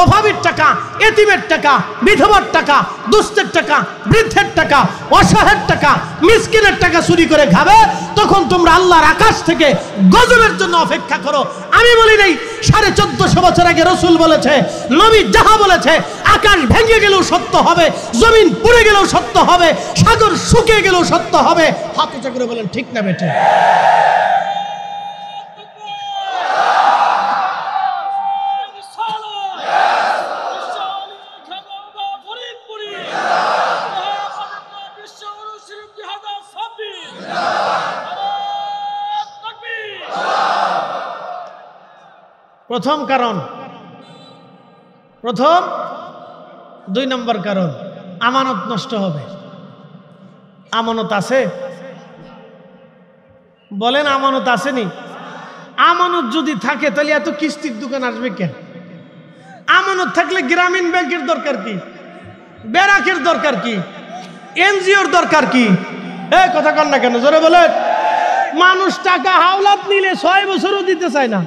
অভাবীর টাকা, এতিমের টাকা, বিধবার টাকা, দুস্থের টাকা, বৃদ্ধের টাকা, অসহায়ের টাকা, মিসকিনের টাকা চুরি করে খাবে, তখন তোমরা আল্লাহ আল্লাহর আকাশ থেকে গজবের জন্য অপেক্ষা করো। আমি বলি নাই 1450 বছর আগে রাসূল বলেছে, নবী যাহা বলেছে, আকাশ ভেঙে গেলেও সত্য হবে, জমিন পুড়ে গেলেও সত্য হবে, সাগর শুকিয়ে গেলেও সত্য হবে। হাত উঁচা করে বলেন ঠিক না বেঠে? প্রথম কারণ, প্রথম 2 নম্বর কারণ, আমানত নষ্ট হবে। আমানত আছে? বলেন আমানত আসেনি? আমানত যদি থাকে তাহলে এত কিস্তির দোকান আসবে কেন? আমানত থাকলে গ্রামীণ ব্যাংকের দরকার কি? ব্যারাকের দরকার কি? এনজিওর দরকার কি? কথা কন না কেন? জোরে বলেন। মানুষ টাকা হাওলাত নিলে 6 বছরও দিতে চায় না।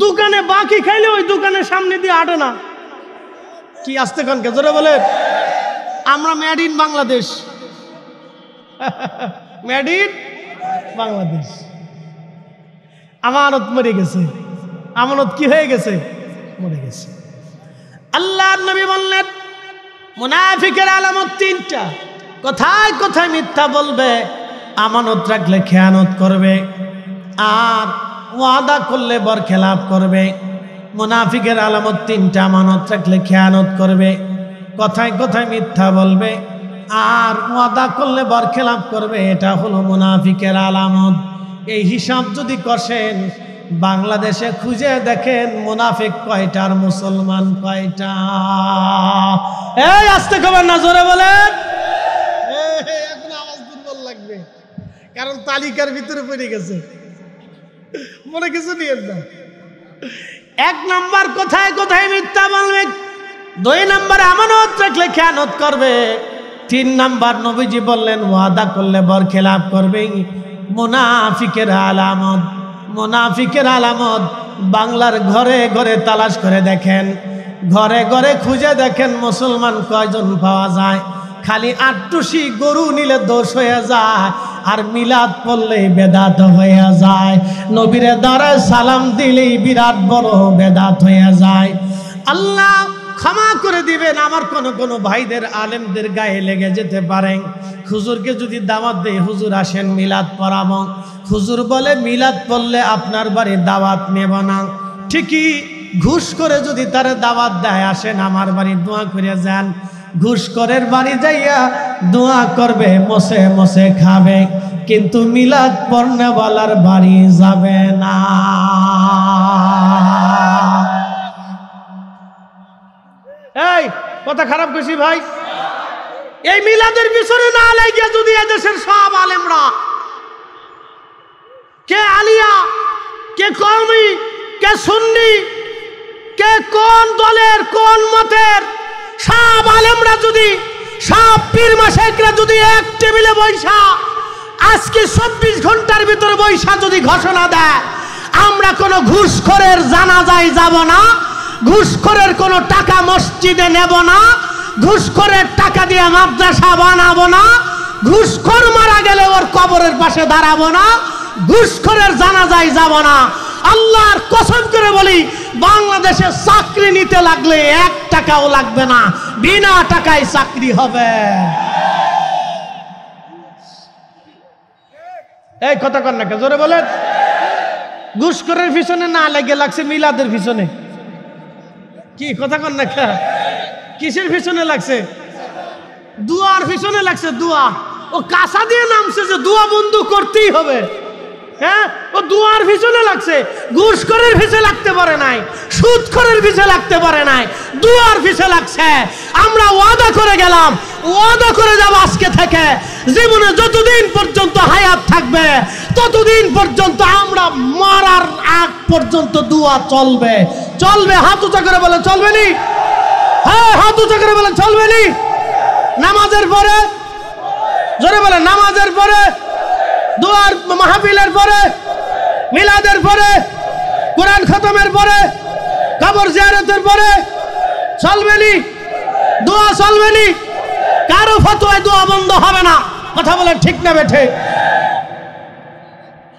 দোকানে বাকি খাইলে ওই দোকানের সামনে দিয়ে হাঁটে না। কি আসতে কনকে? জোরে বলেন। আমরা made in Bangladesh, made in Bangladesh. আমানত মরে গেছে। আমানত কি হয়ে গেছে? মরে গেছে। আল্লাহর নবী বললেন মুনাফিকের আলামত 3টা। কোথায় কোথায় মিথ্যা বলবে, আমানত রাখলে খেয়ানত করবে, আর ওয়াদা করলে বরখেলাপ করবে। মুনাফিকের আলামত 3টা, আমানত রাখলে খেয়ানত করবে, কথায় কথায় মিথ্যা বলবে, আর ওয়াদা করলে বরখেলাপ করবে। এটা হলো মুনাফিকের আলামত। এই হিসাব যদি কষেন, বাংলাদেশে খুঁজে দেখেন মুনাফিক কয়টা আর মুসলমান কয়টা। এই আসতে খবর না, জোরে বলেন। এখন আওয়াজ দুর্বল লাগবে, কারণ তালিকার ভিতরে পড়ে গেছে। মনে কিছু নিয়ে না। 1 নম্বর কোথায় কোথায় মিথ্যা বলবে, 2 নম্বর আমানত রাখলে খেয়ানত করবে, 3 নম্বর নবীজি বললেন ওয়াদা করলে বরখেলাপ করবে। মুনাফিকের আলামত, মুনাফিকের আলামত বাংলার ঘরে ঘরে তালাশ করে দেখেন, ঘরে ঘরে খুঁজে দেখেন মুসলমান কয়জন পাওয়া যায়। খালি 8টুসি গরু নিলে দোষ হয়ে যায়, আর মিলাদ পড়লেই বেদাত হয়ে যায়, নবীরে দাঁড়ায় সালাম দিলেই বিরাট বড় বেদাত হয়ে যায়। আল্লাহ ক্ষমা করে দিবেন। আমার কোনো ভাইদের আলেমদের গায়ে লেগে যেতে পারেন। হুজুরকে যদি দাওয়াত দেয়, হুজুর আসেন মিলাদ পড়াবো, হুজুর বলে মিলাদ পড়লে আপনার বাড়ির দাওয়াত নেব না। ঠিকই ঘুষ করে যদি তার দাওয়াত দেয়, আসেন আমার বাড়ি দোয়া করে যান, ঘুষখোরের বাড়ি যাইয়া দোয়া করবে, মসে মসে খাবে, কিন্তু মিলাদ পড়নেওয়ালার বাড়ি যাবে না। এই কথা খারাপ কইছি ভাই? এই মিলাদের পিছনে না লাগিয়া যদি এদেশের সব আলেমরা, কে আলিয়া, কে কওমি, কে সুন্নি, কে কোন দলের কোন মতের, সব আলেমরা যদি, সব পীর মাশায়েখরা যদি এক টেবিলে বৈশা আজকে 24 ঘন্টার ভিতরে বৈশা যদি ঘোষণা দেয়, আমরা কোনো ঘুষখোরের জানাজায় যাব না, ঘুষখোরের কোনো টাকা মসজিদে নেব না, ঘুষখোরের টাকা দিয়ে মাদ্রাসা বানাবো না, ঘুষখোর মারা গেলে ওর কবরের পাশে দাঁড়াবো না, ঘুষখোরের জানাজায় যাব না। আল্লাহর কসম করে বলি, বাংলাদেশে চাকরি নিতে লাগলে 1 টাকাও লাগবে না, বিনা টাকায় চাকরি হবে। এই কথা কর না, জোরে বলেন। ঘুষখোরের পিছনে না লেগে লাগছে মিলাদের পিছনে। কি কথা কর না? কিসের পিছনে লাগছে? দুয়ার পিছনে লাগছে। দুয়া ও কাঁচা দিয়ে নামছে যে দুয়া বন্ধ করতেই হবে। হ্যাঁ, ও দুয়ার পিছনে লাগছে, ঘুষখোরের পিছে লাগতে পারে নাই, সুদখোরের পিছে লাগতে পারে নাই, দুয়ার পিছে লাগছে। আমরা ওয়াদা করে গেলাম, ওয়াদা করে যাব আজকে থেকে, জীবনে যতদিন পর্যন্ত হায়াত থাকবে ততদিন পর্যন্ত আমরা মরার আগ পর্যন্ত দুয়া চলবে, চলবে। হাত উঁচা করে বলে চলবে নি? হ্যাঁ, হাত উঁচা করে বলে চলবে নি? নামাজের পরে, জোরে বলে, নামাজের পরে, দুয়ার মাহফিলের পরে, মিলাদের পরে, কোরআন খতমের পরে, কবর জিয়ারতের পরে চলবে নি? দোয়া চলবে নি? কারো ফতোয়ায় দোয়া বন্ধ হবে না। কথা বলে ঠিক না বেঠে?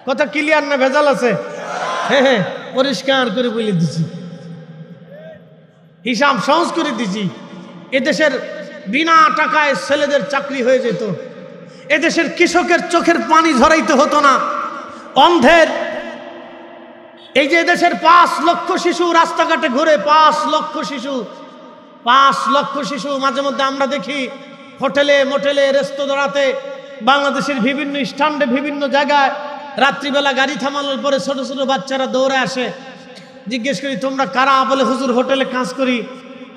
কথা ক্লিয়ার না ভেজাল আছে? হ্যাঁ, পরিষ্কার করে বলে দিছি, হিসাব সহজ করে দিছি। এদেশের বিনা টাকায় ছেলেদের চাকরি হয়ে যেত, এদেশের কৃষকের চোখের পানি ঝরাইতে হতো না, অন্ধের এই যে এদেশের 5 লক্ষ শিশু রাস্তাঘাটে ঘুরে, 5 লক্ষ শিশু, 5 লক্ষ শিশু মাঝে মধ্যে আমরা দেখি হোটেলে মোটেলে রেস্তোরাঁতে, বাংলাদেশের বিভিন্ন স্ট্যান্ডে বিভিন্ন জায়গায় রাত্রিবেলা গাড়ি থামানোর পরে ছোট ছোট বাচ্চারা দৌড়ে আসে। জিজ্ঞেস করি তোমরা কারা? বলে হুজুর হোটেলে কাজ করি।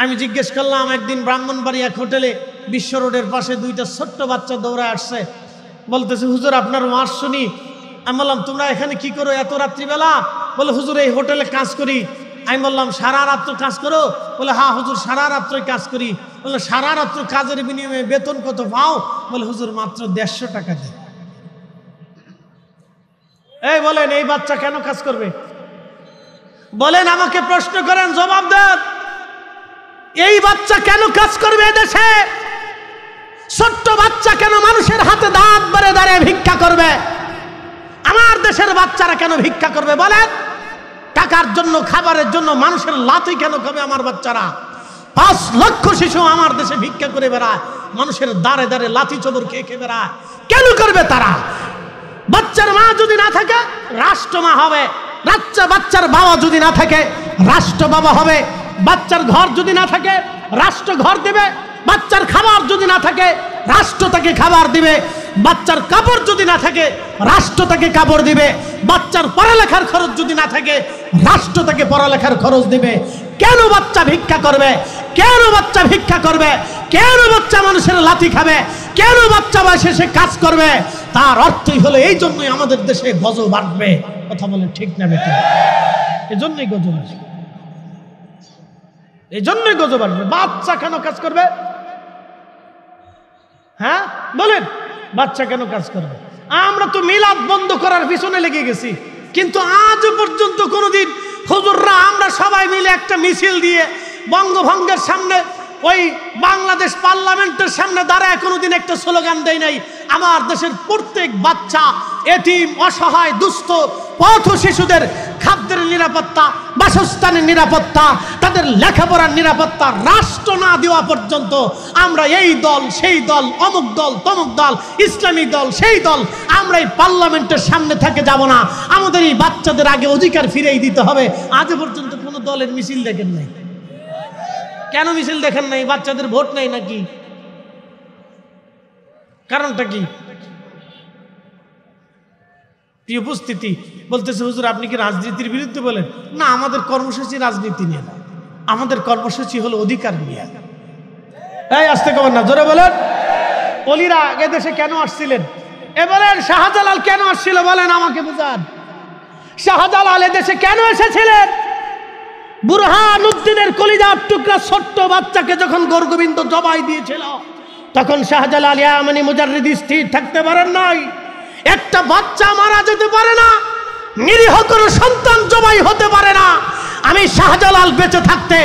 আমি জিজ্ঞেস করলাম, একদিন ব্রাহ্মণবাড়ি এক হোটেলে বিশ্ব রোডের পাশে 2টা ছোট্ট বাচ্চা দৌড়ে আসছে, বলতেছে হুজুর আপনার ওয়াজ শুনি। আমি বললাম তোমরা এখানে কি করো এত রাত্রিবেলা? বলে হুজুর এই হোটেলে কাজ করি। আমি বললাম সারা রাত্র কাজ করো? বলে হ্যাঁ হুজুর সারা রাত্রে কাজ করি। বলে সারা রাত্র কাজের বিনিময়ে বেতন কত পাও? বলে হুজুর মাত্র 150 টাকা দেয়। এই বলেন এই বাচ্চা কেন কাজ করবে? বলেন, আমাকে প্রশ্ন করেন, জবাব দেন, এই বাচ্চা কেন কাজ করবে? এদেশে ছোট্ট বাচ্চা কেন মানুষের হাতে দাঁত বেড়ে দাঁড়িয়ে ভিক্ষা করবে? আমার দেশের বাচ্চারা কেন ভিক্ষা করবে বলেন? টাকার জন্য, খাবারের জন্য মানুষের লাথি কেন খাবে আমার বাচ্চারা? 5 লক্ষ শিশু আমার দেশে ভিক্ষা করে বেড়ায়, মানুষের দাঁড়ে দাঁড়ে লাথি চবর খেয়ে খেয়ে বেড়ায়। কেন করবে তারা? বাচ্চার মা যদি না থাকে রাষ্ট্র মা হবে, বাচ্চার বাবা যদি না থাকে রাষ্ট্র বাবা হবে, বাচ্চার ঘর যদি না থাকে রাষ্ট্র ঘর দেবে, বাচ্চার খাবার যদি না থাকে রাষ্ট্র তাকে খাবার দিবে, বাচ্চার কাপড় যদি না থাকে রাষ্ট্র তাকে কাপড় দিবে, বাচ্চার পড়ালেখার খরচ যদি না থাকে রাষ্ট্র তাকে পড়ালেখার খরচ দিবে। কেন বাচ্চা ভিক্ষা করবে? কেন বাচ্চা ভিক্ষা করবে? কেন বাচ্চা মানুষের লাথি খাবে? কেন বাচ্চা বয়সে সে কাজ করবে? তার অর্থই হলো এই জন্যই আমাদের দেশে গজব বাড়বে। কথা বলেন ঠিক না বেটা? এই জন্যই গজব আসবে, এই জন্যই গজব আসবে। বাচ্চা কেন কাজ করবে? হ্যাঁ বলেন, বাচ্চা কেন কাজ করবে? আমরা তো মিলাদ বন্ধ করার পিছনে লেগে গেছি, কিন্তু আজ পর্যন্ত কোনোদিন হুজুররা আমরা সবাই মিলে একটা মিছিল দিয়ে বঙ্গভঙ্গের সামনে, ওই বাংলাদেশ পার্লামেন্টের সামনে দাঁড়ায় কোনোদিন একটা স্লোগান দেয় নাই, আমার দেশের প্রত্যেক বাচ্চা, এতিম, অসহায়, দুস্থ, পথ শিশুদের খাদ্যের নিরাপত্তা, বাসস্থানের নিরাপত্তা, তাদের লেখাপড়ার নিরাপত্তা রাষ্ট্র না দেওয়া পর্যন্ত আমরা এই দল সেই দল, অমুক দল তমুক দল, ইসলামী দল সেই দল, আমরা এই পার্লামেন্টের সামনে থেকে যাব না। আমাদের এই বাচ্চাদের আগে অধিকার ফিরিয়ে দিতে হবে। আজ পর্যন্ত কোনো দলের মিছিল দেখেন নাই। কেন মিছিল দেখেন নাই? বাচ্চাদের ভোট নাই নাকি? কারণটা কি? প্রিয় উপস্থিতি, বলতেছে হুজুর আপনি কি রাজনীতির বিরুদ্ধে? বলেন না, আমাদের কর্মসূচি রাজনীতি নিয়ে না, আমাদের কর্মসূচি হলো অধিকার নিয়ে। এই আসতে কবেন না, জোরে বলেন। অলিরা এদেশে কেন আসছিলেন? এ বলেন শাহজালাল কেন আসছিল? বলেন আমাকে বুঝান। শাহজালাল এদেশে কেন এসেছিলেন? বুরহানুদ্দিনের কলিজার টুকরা ছোট্ট বাচ্চাকে যখন গোরগোবিন্দ জবাই দিয়েছিল, তখন শাহজালাল ইয়ামানি মুজাররিদি স্থির থাকতে পারেন নাই। একটা বাচ্চা মারা যেতে পারে না, নিরীহ কোনো সন্তান জবাই হতে পারে না। আমি শাহজালাল বেঁচে থাকতে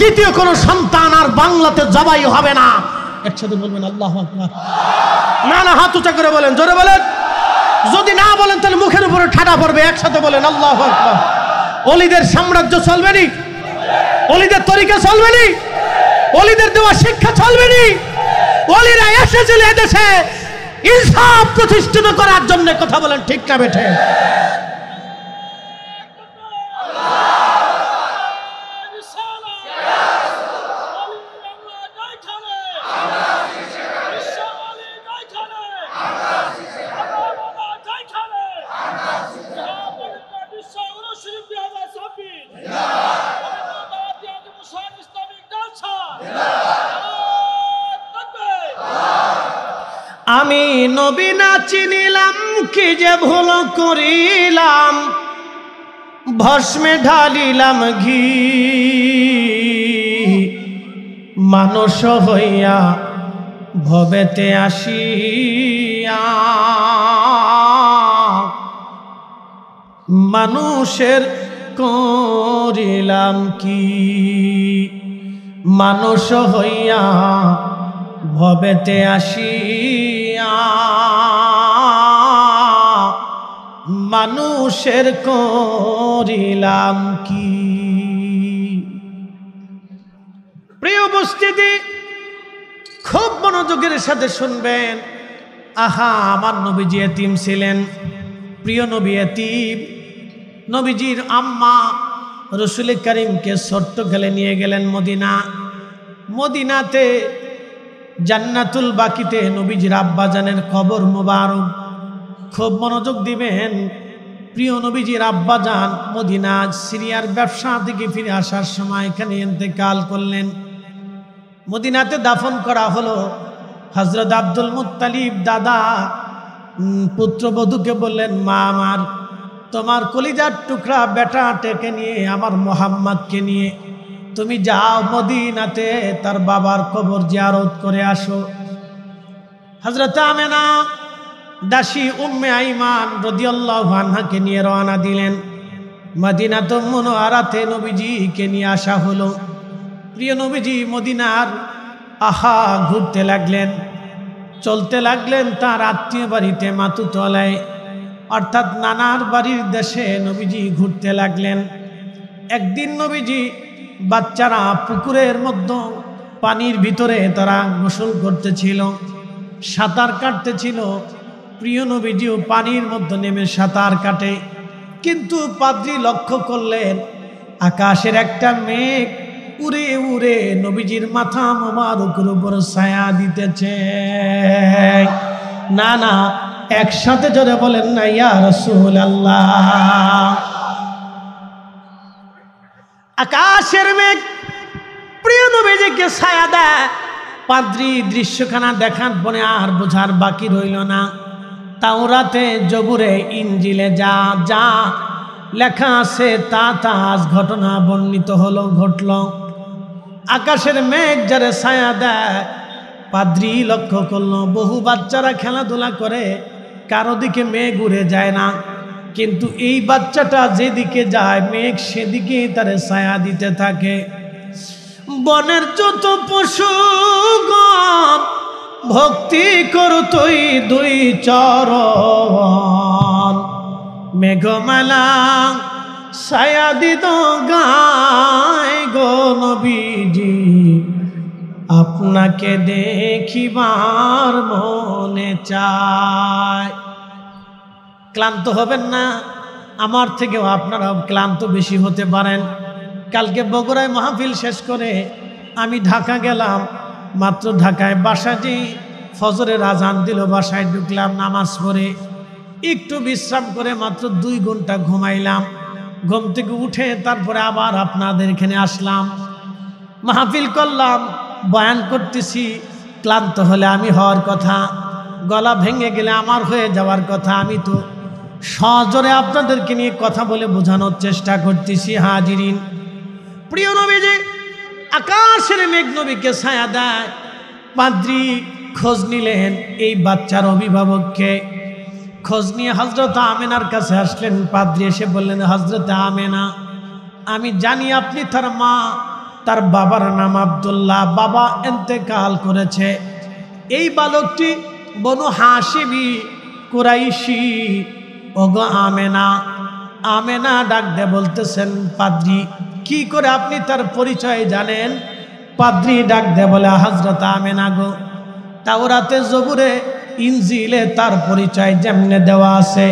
দ্বিতীয় কোনো সন্তান আর বাংলাতে জবাই হবে না। একসাথে বলবেন আল্লাহু আকবার। না না, হাত উঁচা করে বলেন, জোরে বলেন। যদি না বলেন তাহলে মুখের উপরে ঠাডা পড়বে। একসাথে বলেন আল্লাহু আকবার। অলিদের সাম্রাজ্য চলবে নি, অলিদের তরিকা চলবে নি, অলিদের দেওয়া শিক্ষা চলবে নি। অলিরা এসেছিল এদেশে ইনসাফ প্রতিষ্ঠিত করার জন্য। কথা বলেন ঠিক না বেঠে? আমি নবী না চিনিলাম, কি যে ভুল করিলাম, ভস্মে ঢালিলাম ঘি, মানুষ হইয়া ভবেতে আসিয়া মানুষের করিলাম কি, মানুষ হইয়া ভবেতে আসিয়া মানুষের করিলাম কি। প্রিয় উপস্থিতি, খুব মনোযোগের সাথে শুনবেন। আহা, আমার নবীজি এতিম ছিলেন, প্রিয় নবী এতিম। নবীজির আম্মা রসুল করিমকে ছোট্ট খেলে নিয়ে গেলেন মদিনাতে জান্নাতুল বাকিতে নবীজির আব্বাজানের কবর মোবারক। খুব মনোযোগ দিবেন। প্রিয় নবীজির আব্বাজান মদিনা সিরিয়ার ব্যবসা থেকে ফিরে আসার সময় এখানে ইন্তেকাল করলেন। মদিনাতে দাফন করা হলো। হযরত আব্দুল মুত্তালিব দাদা পুত্রবধূকে বললেন, মা, আমার তোমার কলিজার টুকরা বেটাটাকে নিয়ে, আমার মোহাম্মদকে নিয়ে তুমি যাও মদিনাতে তার বাবার কবর জিয়ারত করে আসো। হযরত আমেনা দাসী উম্মে আইমান রাদিয়াল্লাহু আনহাকে নিয়ে রওনা দিলেন। মদিনাতুল মুনাওয়ারাতে নবীজিকে নিয়ে আসা হলো। প্রিয় নবীজি মদিনার ঘুরতে লাগলেন, চলতে লাগলেন তার আত্মীয় বাড়িতে মাতুতলায়, অর্থাৎ নানার বাড়ির দেশে নবীজি ঘুরতে লাগলেন। একদিন নবীজি বাচ্চারা পুকুরের মধ্যে পানির ভিতরে তারা গোসল করতেছিল, সাঁতার কাটতেছিল। প্রিয় নবীজিও পানির মধ্যে নেমে সাঁতার কাটে, কিন্তু পাদ্রী লক্ষ্য করলেন আকাশের একটা মেঘ উড়ে উড়ে নবীজির মাথা মোবারকের উপর ছায়া দিতেছে। না না, একসাথে জোরে বলেন না ইয়া রাসূলুল্লাহ। আকাশের মেঘ প্রিয় নবীজিকে ছায়া দেয়। পাদ্রী দৃশ্যখানা দেখার পরে আর বোঝার বাকি রইল না। তাওরাতে, জবুরে, ইনজিলে যা যা লেখা আছে তা আজ ঘটনা বর্ণিত হলো, ঘটল। আকাশের মেঘ যারে ছায়া দেয়, পাদ্রী লক্ষ্য করল বহু বাচ্চারা খেলাধুলা করে, কারো দিকে মেঘ উড়ে যায় না, কিন্তু এই বাচ্চাটা যেদিকে যায় মেঘ সেদিকে তারে ছায়া দিতে থাকে। বনের যত পশুগণ ভক্তি করতই দুই চরণ, মেঘমালা ছায়া দিত গায় গো নবীজি, আপনাকে দেখিবার মনে চায়। ক্লান্ত হবেন না, আমার থেকেও আপনারা ক্লান্ত বেশি হতে পারেন। কালকে বগুড়ায় মাহফিল শেষ করে আমি ঢাকা গেলাম। মাত্র ঢাকায় বাসায় ফজরের আজান দিল, বাসায় ঢুকলাম, নামাজ পড়ে একটু বিশ্রাম করে মাত্র 2 ঘন্টা ঘুমাইলাম। ঘুম থেকে উঠে তারপরে আবার আপনাদের এখানে আসলাম, মাহফিল করলাম, বয়ান করতেছি। ক্লান্ত হলে আমি হওয়ার কথা, গলা ভেঙে গেলে আমার হয়ে যাওয়ার কথা। আমি তো সজোরে আপনাদেরকে নিয়ে কথা বলে বোঝানোর চেষ্টা করতেছি। হাজিরিন, প্রিয় নবীজি আকাশের মেঘ নবীকে ছায়া দেয়। পাদ্রী খোঁজ নিলেন এই বাচ্চার অভিভাবককে। খোঁজ নিয়ে হযরত আমেনার কাছে আসলেন। পাদ্রী এসে বললেন, হযরত আমেনা, আমি জানি আপনি তার মা, তার বাবার নাম আব্দুল্লাহ, বাবা ইন্তেকাল করেছে। এই বালকটি বনু হাশিমি কুরাইশি। ওগো আমেনা। আমেনা ডাক দে বলতেছেন, পাদ্রী কি করে আপনি তার পরিচয় জানেন? পাদ্রী ডাক দে বলে, হযরত আমেনা গো, তাওরাতে, জবুরে, ইনজিলে তার পরিচয় যেমনে দেওয়া আছে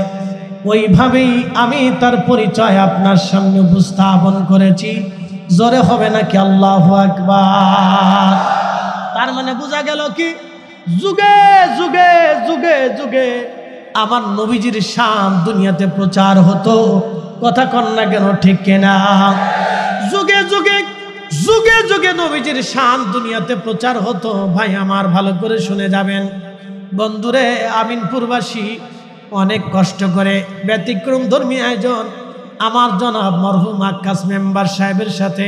ওইভাবেই আমি তার পরিচয় আপনার সামনে উপস্থাপন করেছি। জোরে হবে নাকি আল্লাহু আকবার? তার মানে বোঝা গেল কি, যুগে যুগে যুগে যুগে আমার নবীজির শান দুনিয়াতে প্রচার হতো। কথা কন না কেন, ঠিক কিনা? যুগে যুগে যুগে যুগে নবীজির শান দুনিয়াতে প্রচার হতো। ভাই আমার ভালো করে শুনে যাবেন। বন্ধুরে, আমিনপুরবাসী অনেক কষ্ট করে ব্যতিক্রম ধর্মী আয়োজন আমার জনাব মরহুম আক্কাস মেম্বার সাহেবের সাথে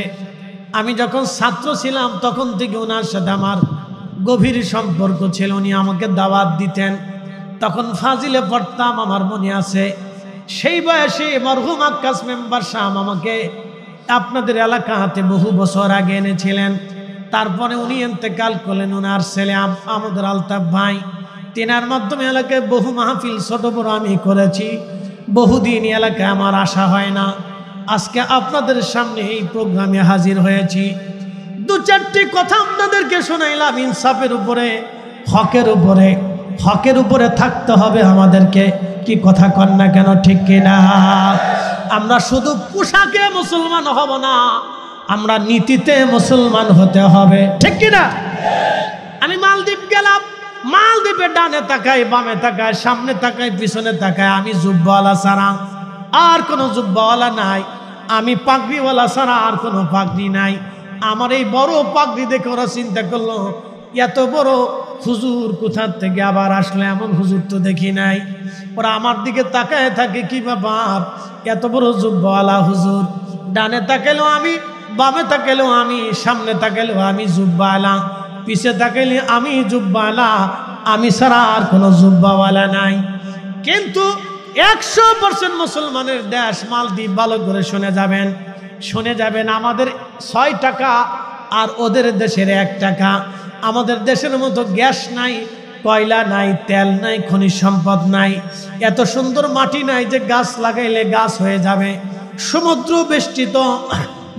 আমি যখন ছাত্র ছিলাম তখন থেকে ওনার সাথে আমার গভীর সম্পর্ক ছিল। উনি আমাকে দাওয়াত দিতেন, তখন ফাজিলে পড়তাম, আমার মনে আছে। সেই বয়সে মরহুম আক্কাস মেম্বার সাহেব আমাকে আপনাদের এলাকাতে বহু বছর আগে এনেছিলেন। তারপরে উনি ইন্তেকাল করলেন। ওনার ছেলে আমাদের আলতাফ ভাই, তেনার মাধ্যমে এলাকায় বহু মাহফিল ছোট বড় আমি করেছি। বহুদিন এলাকায় আমার আসা হয় না, আজকে আপনাদের সামনে এই প্রোগ্রামে হাজির হয়েছি। দু চারটি কথা আপনাদেরকে শোনাইলাম ইনসাফের উপরে, হকের উপরে। হকের উপরে থাকতে হবে আমাদেরকে, কি কথা কন না কেন, ঠিক কিনা? আমরা শুধু পোশাকে মুসলমান হব না, আমরা নীতিতে মুসলমান হতে হবে, ঠিক কিনা? আমি মালদ্বীপ গেলাম, মালদ্বীপে ডানে তাকাই, বামে তাকাই, সামনে তাকাই, পিছনে তাকাই, আমি জুব্বাওয়ালা ছাড়া আর কোনো জুব্বাওয়ালা নাই, আমি পাগড়িওয়ালা ছাড়া আর কোনো পাগড়ি নাই। আমার এই বড় পাগড়ি দেখে ওরা চিন্তা করলো এত বড় হুজুর কোথার থেকে আবার আসলে, এমন হুজুর তো দেখি নাই। ওরা আমার দিকে তাকায় থাকে, কি ব্যাপার এত বড় জুব্বাওয়ালা হুজুর? ডানে তাকাইলেও আমি, বামে তাকাইলেও আমি, সামনে তাকাইলেও আমি জুব্বাওয়ালা, পিছে তাকাইলে আমি জুব্বাওয়ালা, আমি ছাড়া আর কোনো জুব্বাওয়ালা নাই। কিন্তু 100% মুসলমানের দেশ মালদ্বীপ, ভালো করে শুনে যাবেন। আমাদের 6 টাকা আর ওদের দেশের 1 টাকা। আমাদের দেশের মতো গ্যাস নাই, কয়লা নাই, তেল নাই, খনিজ সম্পদ নাই, এত সুন্দর মাটি নাই যে গাছ লাগাইলে গাছ হয়ে যাবে। সমুদ্র বেষ্টিত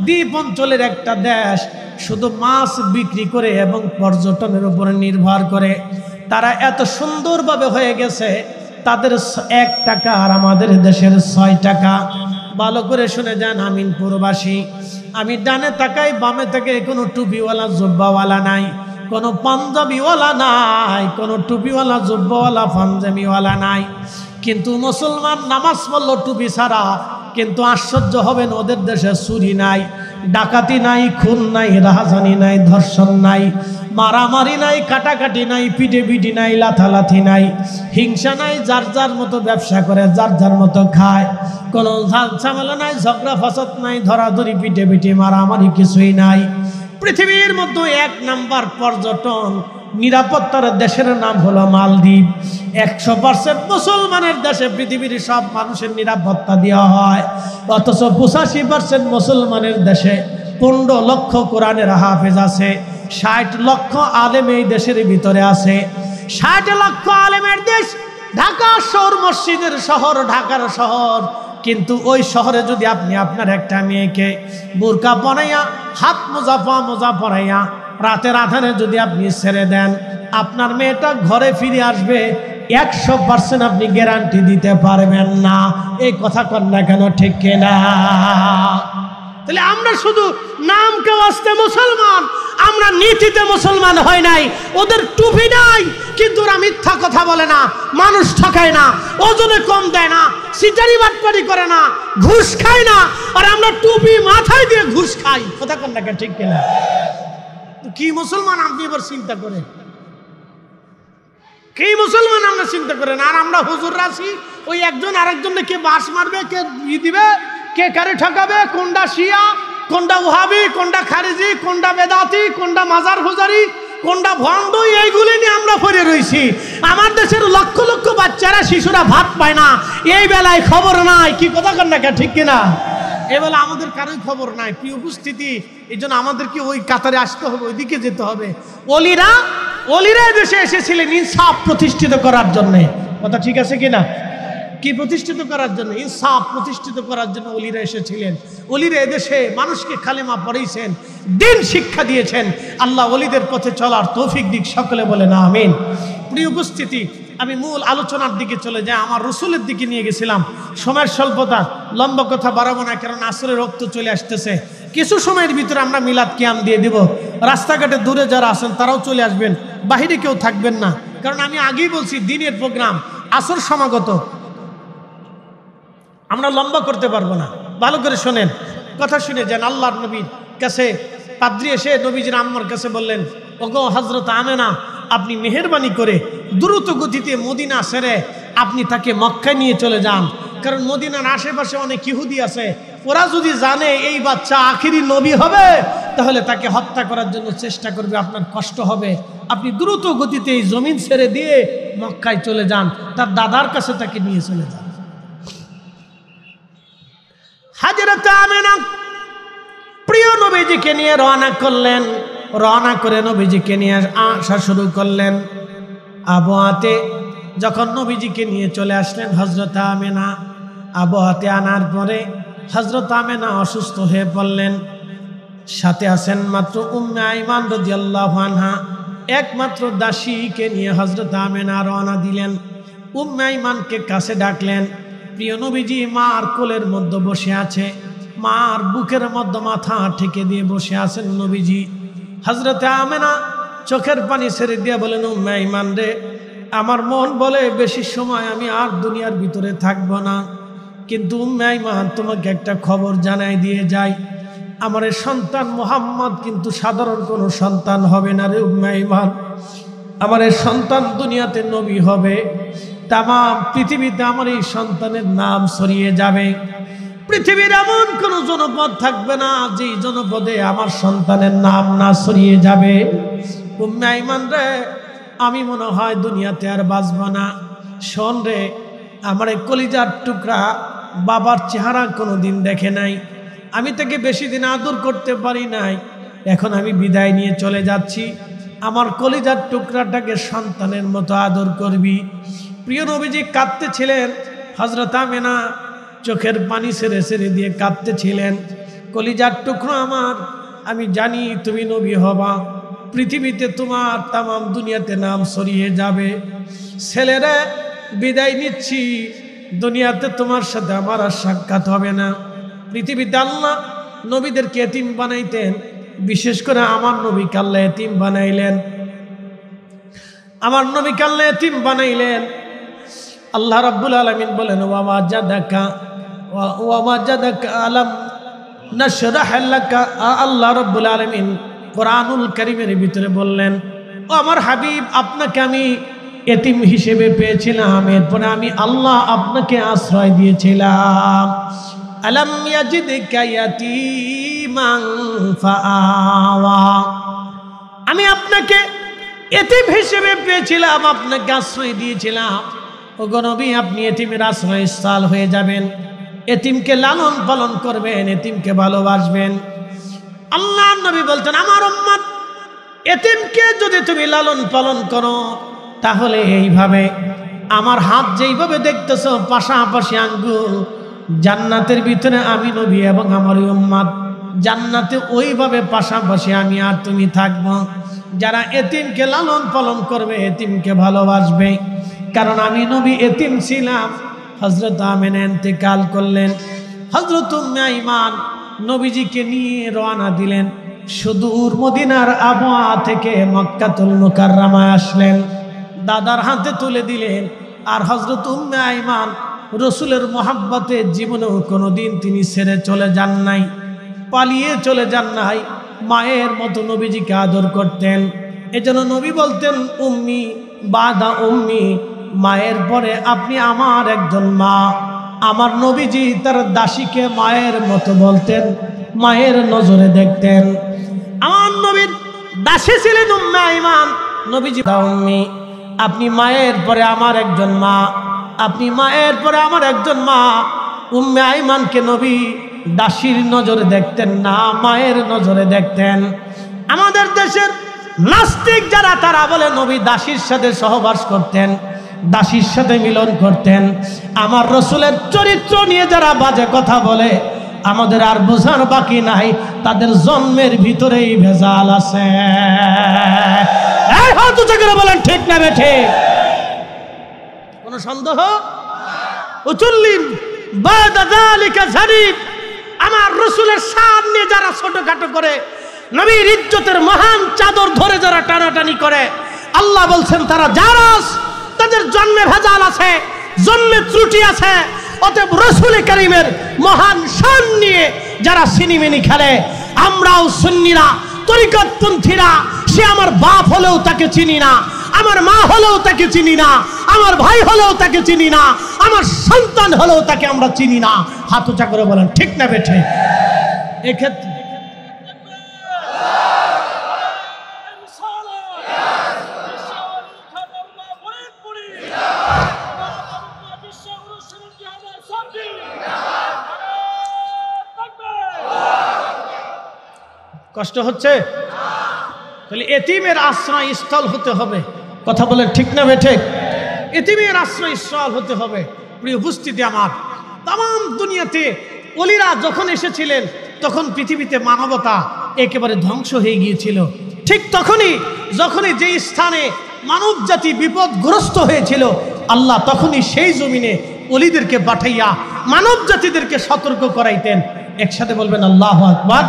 দ্বীপ অঞ্চলের একটা দেশ, শুধু মাছ বিক্রি করে এবং পর্যটনের উপরে নির্ভর করে তারা এত সুন্দরভাবে হয়ে গেছে। তাদের 1 টাকা আর আমাদের দেশের 6 টাকা। ভালো করে শুনে যান আমিনপুরবাসী, আমি ডানে তাকাই, বামে তাকাই, কোনো টুপিওয়ালা জুব্বাওয়ালা নাই, কোনো পাঞ্জাবিওয়ালা নাই, কোনো টুপিওয়ালা জুব্বাওয়ালা পাঞ্জাবিওয়ালা নাই। কিন্তু মুসলমান নামাজ পড়লো টুপি ছাড়া, কিন্তু আশ্চর্য হবেন ওদের দেশে চুরি নাই, ডাকাতি নাই, খুন নাই, রাহাজানি নাই, ধর্ষণ নাই, মারামারি নাই, কাটাকাটি নাই, পিটি নাই, লাথালাথি নাই, হিংসা নাই, যার যার মতো ব্যবসা করে, যার যার মতো খায়, কোনো ঝামেলা নাই, ঝগড়া ফাসাদ নাই, ধরাধরি, পিটি মারামারি কিছুই নাই। পৃথিবীর মধ্যে 1 নাম্বার পর্যটন নিরাপত্তার দেশের নাম হলো মালদ্বীপ। 100% মুসলমানের দেশে পৃথিবীর সব মানুষের নিরাপত্তা দেওয়া হয়, অথচ 85% মুসলমানের দেশে 15 লক্ষ কোরআনের হাফেজ আছে, 60 লক্ষ আলেম এই দেশের ভিতরে আছে। 60 লক্ষ আলেমের দেশ, ঢাকা শহর মসজিদের শহর, ঢাকার শহর। কিন্তু ওই শহরে যদি আপনি আপনার একটা মেয়েকে বোরকা পরাইয়া, হাত মোজা পা মোজা পরাইয়া রাতের আধারে যদি আপনি ছেড়ে দেন, আপনার মেয়েটা ঘরে ফিরে আসবে 100% আপনি গ্যারান্টি দিতে পারবেন না। এই কথা কন না কেন, ঠিক কিনা? তাহলে আমরা শুধু নাম কে ওয়াস্তে মুসলমান, আমরা নীতিতে মুসলমান হয় নাই। ওদের টুপি নাই, কিন্তু ওরা মিথ্যা কথা বলে না, মানুষ ঠকায় না, ওজনে কম দেয় না, সিটারি বাটপারি করে না, ঘুষ খায় না। আর আমরা টুপি মাথায় দিয়ে ঘুষ খাই। কথা কন না কেন, ঠিক কিনা? কি মুসলমান আপনি এবার চিন্তা করেন, কি মুসলমান আমরা চিন্তা করেন। আর আমরা হুজুর রাশি, ওই একজন আরেকজনকে কে বাস মারবে, কে দিবে, কে কারে ঠকাবে, কোনটা শিয়া, কোনটা ওহাবি, কোনটা খারিজি, কোনটা বেদাতি, কোনটা মাজার হুজারি, কোনটা ভণ্ড, এইগুলি নিয়ে আমরা পড়ে রয়েছি। আমার দেশের লক্ষ লক্ষ বাচ্চারা, শিশুরা ভাত পায় না, এই বেলায় খবর নাই। কি কথা কন না কেন, ঠিক কিনা? এবেলা আমাদের কারোই খবর নাই। প্রিয় উপস্থিতি, এই জন্য আমাদেরকে ওই কাতারে আসতে হবে, ওইদিকে যেতে হবে। অলিরা দেশে এসেছিলেন ইনসাফ প্রতিষ্ঠিত করার জন্য। কথা ঠিক আছে কিনা? কি প্রতিষ্ঠিত করার জন্য? ইনসাফ প্রতিষ্ঠিত করার জন্য অলিরা এসেছিলেন। অলিরা এদেশে মানুষকে কালেমা পড়াইছেন, দিন শিক্ষা দিয়েছেন। আল্লাহ অলিদের পথে চলার তৌফিক দিক, সকলে বলে না আমিন। প্রিয় উপস্থিতি, আমি মূল আলোচনার দিকে চলে যাই। আমার রসুলের দিকে নিয়ে গেছিলাম, সময়ের স্বল্পতা, লম্বা কথা বাড়াবো না, কারণ আসরের রক্ত চলে আসতেছে। কিছু সময়ের ভিতরে আমরা মিলাদ কিয়াম দিয়ে দিব। রাস্তাঘাটে দূরে যারা আছেন তারাও চলে আসবেন, বাহিরে কেউ থাকবেন না, কারণ আমি আগেই বলছি দিনের প্রোগ্রাম, আসর সমাগত, আমরা লম্বা করতে পারবো না। ভালো করে শোনেন, কথা শুনে যান। আল্লাহর নবীর কাছে পাদ্রী এসে নবীজির আম্মার কাছে বললেন, ওগো হযরত আমেনা, আপনি মেহেরবানি করে দ্রুত গতিতে মদিনা ছেড়ে আপনি তাকে মক্কায় নিয়ে চলে যান, কারণ মদিনার আশেপাশে অনেক ইহুদি আছে, ওরা যদি জানে এই বাচ্চা আখিরি নবী হবে তাহলে তাকে হত্যা করার জন্য চেষ্টা করবে, আপনার কষ্ট হবে। আপনি দ্রুত গতিতে এই জমিন ছেড়ে দিয়ে মক্কায় চলে যান, তার দাদার কাছে তাকে নিয়ে চলে যান। হযরত আমেনা প্রিয় নবীজিকে নিয়ে রওনা করলেন। রওনা করে নবীজিকে নিয়ে আসা শুরু করলেন। আবুয়াতে যখন নবীজিকে নিয়ে চলে আসলেন হযরত আমেনা, আবহাওয়াতে আনার পরে হযরত আমেনা অসুস্থ হয়ে পড়লেন। সাথে আছেন মাত্র উম্মে আইমান রাদিয়াল্লাহু আনহা, একমাত্র দাসীকে নিয়ে হযরত আমেনা রওনা দিলেন। উম্মে আইমানকে কাছে ডাকলেন। প্রিয় নবীজি মার কোলের মধ্যে বসে আছে, মার বুকের মধ্যে মাথা ঠেকে দিয়ে বসে আছেন নবীজি। হযরত আমেনা চোখের পানি ছেড়ে দিয়ে বলেন, উম্মে আইমান রে, আমার মন বলে বেশি সময় আমি আর দুনিয়ার ভিতরে থাকবো না, কিন্তু উম্মে আইমান তোমাকে একটা খবর জানাই দিয়ে যাই, আমার এই সন্তান মুহাম্মদ কিন্তু সাধারণ কোনো সন্তান হবে না রে উম্মে আইমান। আমার এই সন্তান দুনিয়াতে নবী হবে, তামাম পৃথিবীতে আমার এই সন্তানের নাম ছড়িয়ে যাবে। পৃথিবীর এমন কোন জনপদ থাকবে না যে জনপদে আমার সন্তানের নাম না ছড়িয়ে যাবে। উম্মে আইমান রে, আমি মনে হয় দুনিয়াতে আর বাঁচব না। শোন রে, আমার এই কলিজার টুকরা বাবার চেহারা কোনোদিন দেখে নাই, আমি তাকে বেশি দিন আদর করতে পারি নাই, এখন আমি বিদায় নিয়ে চলে যাচ্ছি, আমার কলিজার টুকরাটাকে সন্তানের মতো আদর করবি। প্রিয় নবীজি কাঁদতেছিলেন। হযরত আমেনা চোখের পানি ছেড়ে ছেড়ে দিয়ে কাঁদতেছিলেন। কলিজার টুকরো আমার, আমি জানি তুমি নবী হবা, পৃথিবীতে তোমার তামাম দুনিয়াতে নাম ছড়িয়ে যাবে। ছেলেরা বিদায় নিচ্ছি, দুনিয়াতে তোমার সাথে আমার আর সাক্ষাৎ হবে না। পৃথিবীতে আল্লাহ নবীদেরকে এতিম বানাইতেন, বিশেষ করে আমার নবীকে আল্লাহ এতিম বানাইলেন। আমার নবীকে আল্লাহ এতিম বানাইলেন। আল্লাহ রাব্বুল আলামিন বলেন, ওয়ামাজাদাকা আলাম নাশরাহ লাকা। আল্লাহ রাব্বুল আলামিন কোরআনুল কারীমের ভিতরে বললেন, ও আমার হাবিব, আপনাকে আমি এতিম হিসেবে পেয়েছিলাম, এরপরে আমি আল্লাহ আপনাকে আশ্রয় দিয়েছিলাম। আলাম ইয়াজিদকা ইয়াতীমান ফাআওয়া, আমি আপনাকে এতিম হিসেবে পেয়েছিলাম, আপনাকে আশ্রয় দিয়েছিলাম। ওগো নবী, আপনি এতিমের আশ্রয়স্থল হয়ে যাবেন, এতিমকে লালন পালন করবেন, এতিমকে ভালোবাসবেন। আল্লাহ নবী বলতেন, আমার উম্মত, এতিমকে যদি তুমি লালন পালন করো, তাহলে এইভাবে আমার হাত যেইভাবে দেখতেছ পাশাপাশি আঙ্গুল, জান্নাতের ভিতরে আমি নবী এবং আমার উম্মত জান্নাতে ওইভাবে পাশাপাশি আমি আর তুমি থাকবো। যারা এতিমকে লালন পালন করবে, এতিমকে ভালোবাসবে, কারণ আমি নবী এতিম ছিলাম। হযরত আমেনা ইন্তেকাল করলেন। হযরত উম্মে আইমান নবীজিকে নিয়ে রওনা দিলেন। সুদূর মদিনার আবওয়া থেকে মক্কাতুল মুকাররমায় আসলেন, দাদার হাতে তুলে দিলেন। আর হযরত উম্মে আইমান রসুলের মহাব্বতে জীবনেও কোনোদিন তিনি ছেড়ে চলে যান নাই, পালিয়ে চলে যান নাই, মায়ের মতো নবীজিকে আদর করতেন। এজন্য নবী বলতেন, উম্মি বাদা উম্মি, মায়ের পরে আপনি আমার একজন মা। আমার নবীজি তার দাসীকে মায়ের মতো বলতেন, মায়ের নজরে দেখতেন। আমার নবীর দাসী ছিলেন উম্মে আইমান। নবীজি, উম্মি, আপনি মায়ের পরে আমার একজন মা, আপনি মায়ের পরে আমার একজন মা। উম্মে আইমানকে নবী দাসীর নজরে দেখতেন না, মায়ের নজরে দেখতেন। আমাদের দেশের নাস্তিক যারা, তারা বলে নবী দাসীর সাথে সহবাস করতেন, দাসীর সাথে মিলন করতেন। আমার রসুলের চরিত্র নিয়ে যারা বাজে কথা বলে, আমাদের আর বোঝার বাকি নাই, তাদের জন্মের ভিতরেই ভেজাল আছে। বলেন ঠিক না বেঠে? কোন সন্দেহ? উচুল্লিন বাদা যালিকা যারিব। আমার রসুলের সামনে যারা ছোটখাটো করে, নবীর ইজ্জতের মহান চাদর ধরে যারা টানাটানি করে, আল্লাহ বলছেন তারা জারাস, তাদের জন্মে ভেজাল আছে, জন্মে ত্রুটি আছে। অতএব রসুল কারীমের মহান শান নিয়ে যারা সিনিমিনি খেলে, আমরাও সুন্নিরা, তরিকতপন্থীরা, সে আমার বাপ হলেও তাকে চিনি না, আমার মা হলেও তাকে চিনি না, আমার ভাই হলেও তাকে চিনি না, আমার সন্তান হলেও তাকে আমরা চিনি না। হাত উঁচা করে বলেন ঠিক না বেঠে? এক্ষেত্রে কষ্ট হচ্ছে? তাহলে এতিমের আশ্রয়স্থল হতে হবে। কথা বলেন ঠিক না বেঠে? এতিমের আশ্রয়স্থল হতে হবে। প্রিয় উপস্থিতি আমার, তাম দুনিয়াতে ওলিরা যখন এসেছিলেন তখন পৃথিবীতে মানবতা একেবারে ধ্বংস হয়ে গিয়েছিল। ঠিক যখনই যে স্থানে মানব জাতি বিপদগ্রস্ত হয়েছিল, আল্লাহ তখনই সেই জমিনে ওলিদেরকে পাঠাইয়া মানব জাতিদেরকে সতর্ক করাইতেন। একসাথে বলবেন আল্লাহু আকবার।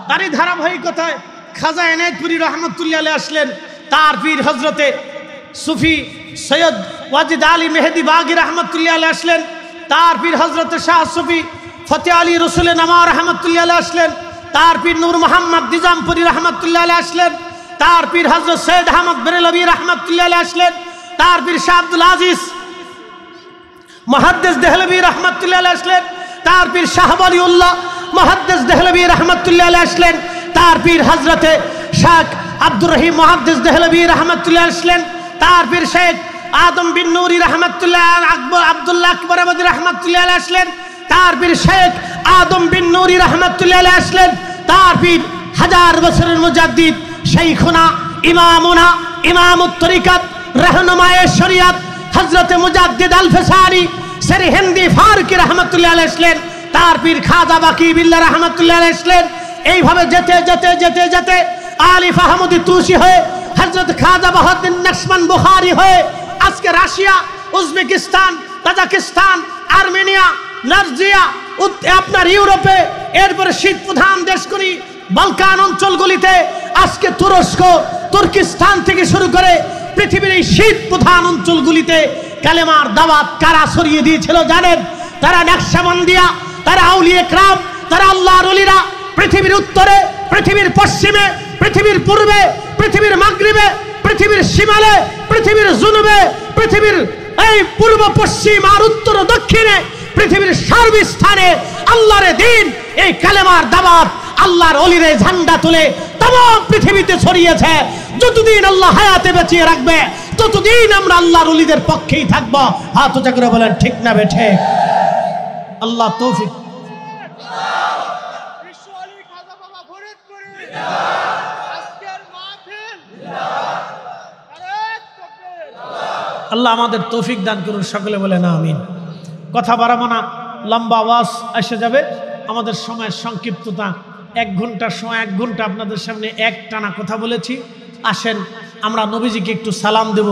তারই ধারাবাহিকতায় খাজা এনায়েতপুরী রহমতুল্লাহ আলাইহি আসলেন। তার পীর হজরতে সুফি সৈয়দ ওয়াজিদ আলী মেহেদি বাগী রহমতুল্লাহ আলাইহি আসলেন। তার পীর হজরতে শাহ সুফি ফতেহ আলী রসুলে নামা রহমতুল্লাহ আলাইহি আসলেন। তার পীর নূর মোহাম্মদ নিজামপুরী রহমতুল্লাহ আলাইহি আসলেন। তার পীর হজরত সৈয়দ আহমদ বেরেলভী রহমতুল্লাহ আলাইহি আসলেন। তার পীর শাহ আব্দুল আজিজ মুহাদ্দিস দেহলভী রহমতুল্লাহ আলাইহি আসলেন। তার পীর শাহ ওয়ালিউল্লাহ মুহাদ্দিস দেহলভী রহমতুল্লাহ আলাইহি আসলেন। তার পীর হজরতে শেখ আব্দুর রহিম মুহাদ্দিস দেহলভী রহমতুল্লাহ আসলেন। তার পীর শেখ আদম বিন নূরি রহমতুল্লাহ আব্দুল্লাহ আকবর আবাদী রহমতুল্লাহ আসলেন। তার পীর শেখ আদম বিন নূরি রহমতুল্লাহ আসলেন। তার পীর হাজার বছরের মুজাদ্দিদ শাইখুনা ইমামুনা ইমামুত তরিকাত রাহনুমায়ে শরিয়াত হযরতে মুজাদ্দিদ আল ফেসারি সরি হিন্দি ফারুকি রহমতুল্লাহ আসলেন। তার পীর খাজা বাকি বিল্লাহ রহমতুল্লাহ আসলেন। এইভাবে যেতে যেতে যেতে যেতে আলিফ আহমদি তুসি হয়ে হযরত খাজা বাহাউদ্দিন নকশবন্দ বুখারী হয়ে আজকে রাশিয়া, উজবেকিস্তান, তাজিকিস্তান, আর্মেনিয়া, নার্জিয়া, আপনার ইউরোপে, এরপরে শীত প্রধান দেশগুলি বালকান অঞ্চলগুলিতে, আজকে তুরস্ক, তুর্কিস্তান থেকে শুরু করে পৃথিবীর এই শীত প্রধান অঞ্চলগুলিতে কালেমার দাওয়াত কারা ছড়িয়ে দিয়েছিল জানেন? তারা নকশবন্দিয়া, তারা আউলিয়া کرام, তারা আল্লাহর ওলিরা পৃথিবীর উত্তরে, পৃথিবীর পশ্চিমে, পৃথিবীর পূর্বে, পৃথিবীর মাগরিবে, পৃথিবীর শিমালে, পৃথিবীর জুনুবে, পৃথিবীর এই পূর্ব পশ্চিম আর উত্তর দক্ষিণে, পৃথিবীর সর্বস্থানে আল্লাহর দ্বীন এই কালেমার দাওয়াত আল্লাহর ওলিরে ঝান্ডা তুলে तमाम পৃথিবীতে ছড়িয়েছে। যতদিন আল্লাহ হায়াতে বাঁচিয়ে রাখবে ততদিন আমরা আল্লাহর ওলিদের পক্ষেই থাকব। হাত উঁচা করে বলেন ঠিক না বেঠে? আল্লাহ তৌফিক। আল্লাহ আমাদের তৌফিক দান করুন, সকলে বলেন আমিন। কথা বাড়াবো না, লম্বা আওয়াজ এসে যাবে। আমাদের সময়ের সংক্ষিপ্ততা, 1 ঘন্টার সময় 1 ঘন্টা আপনাদের সামনে এক টানা কথা বলেছি। আসেন আমরা নবীজিকে একটু সালাম দেব।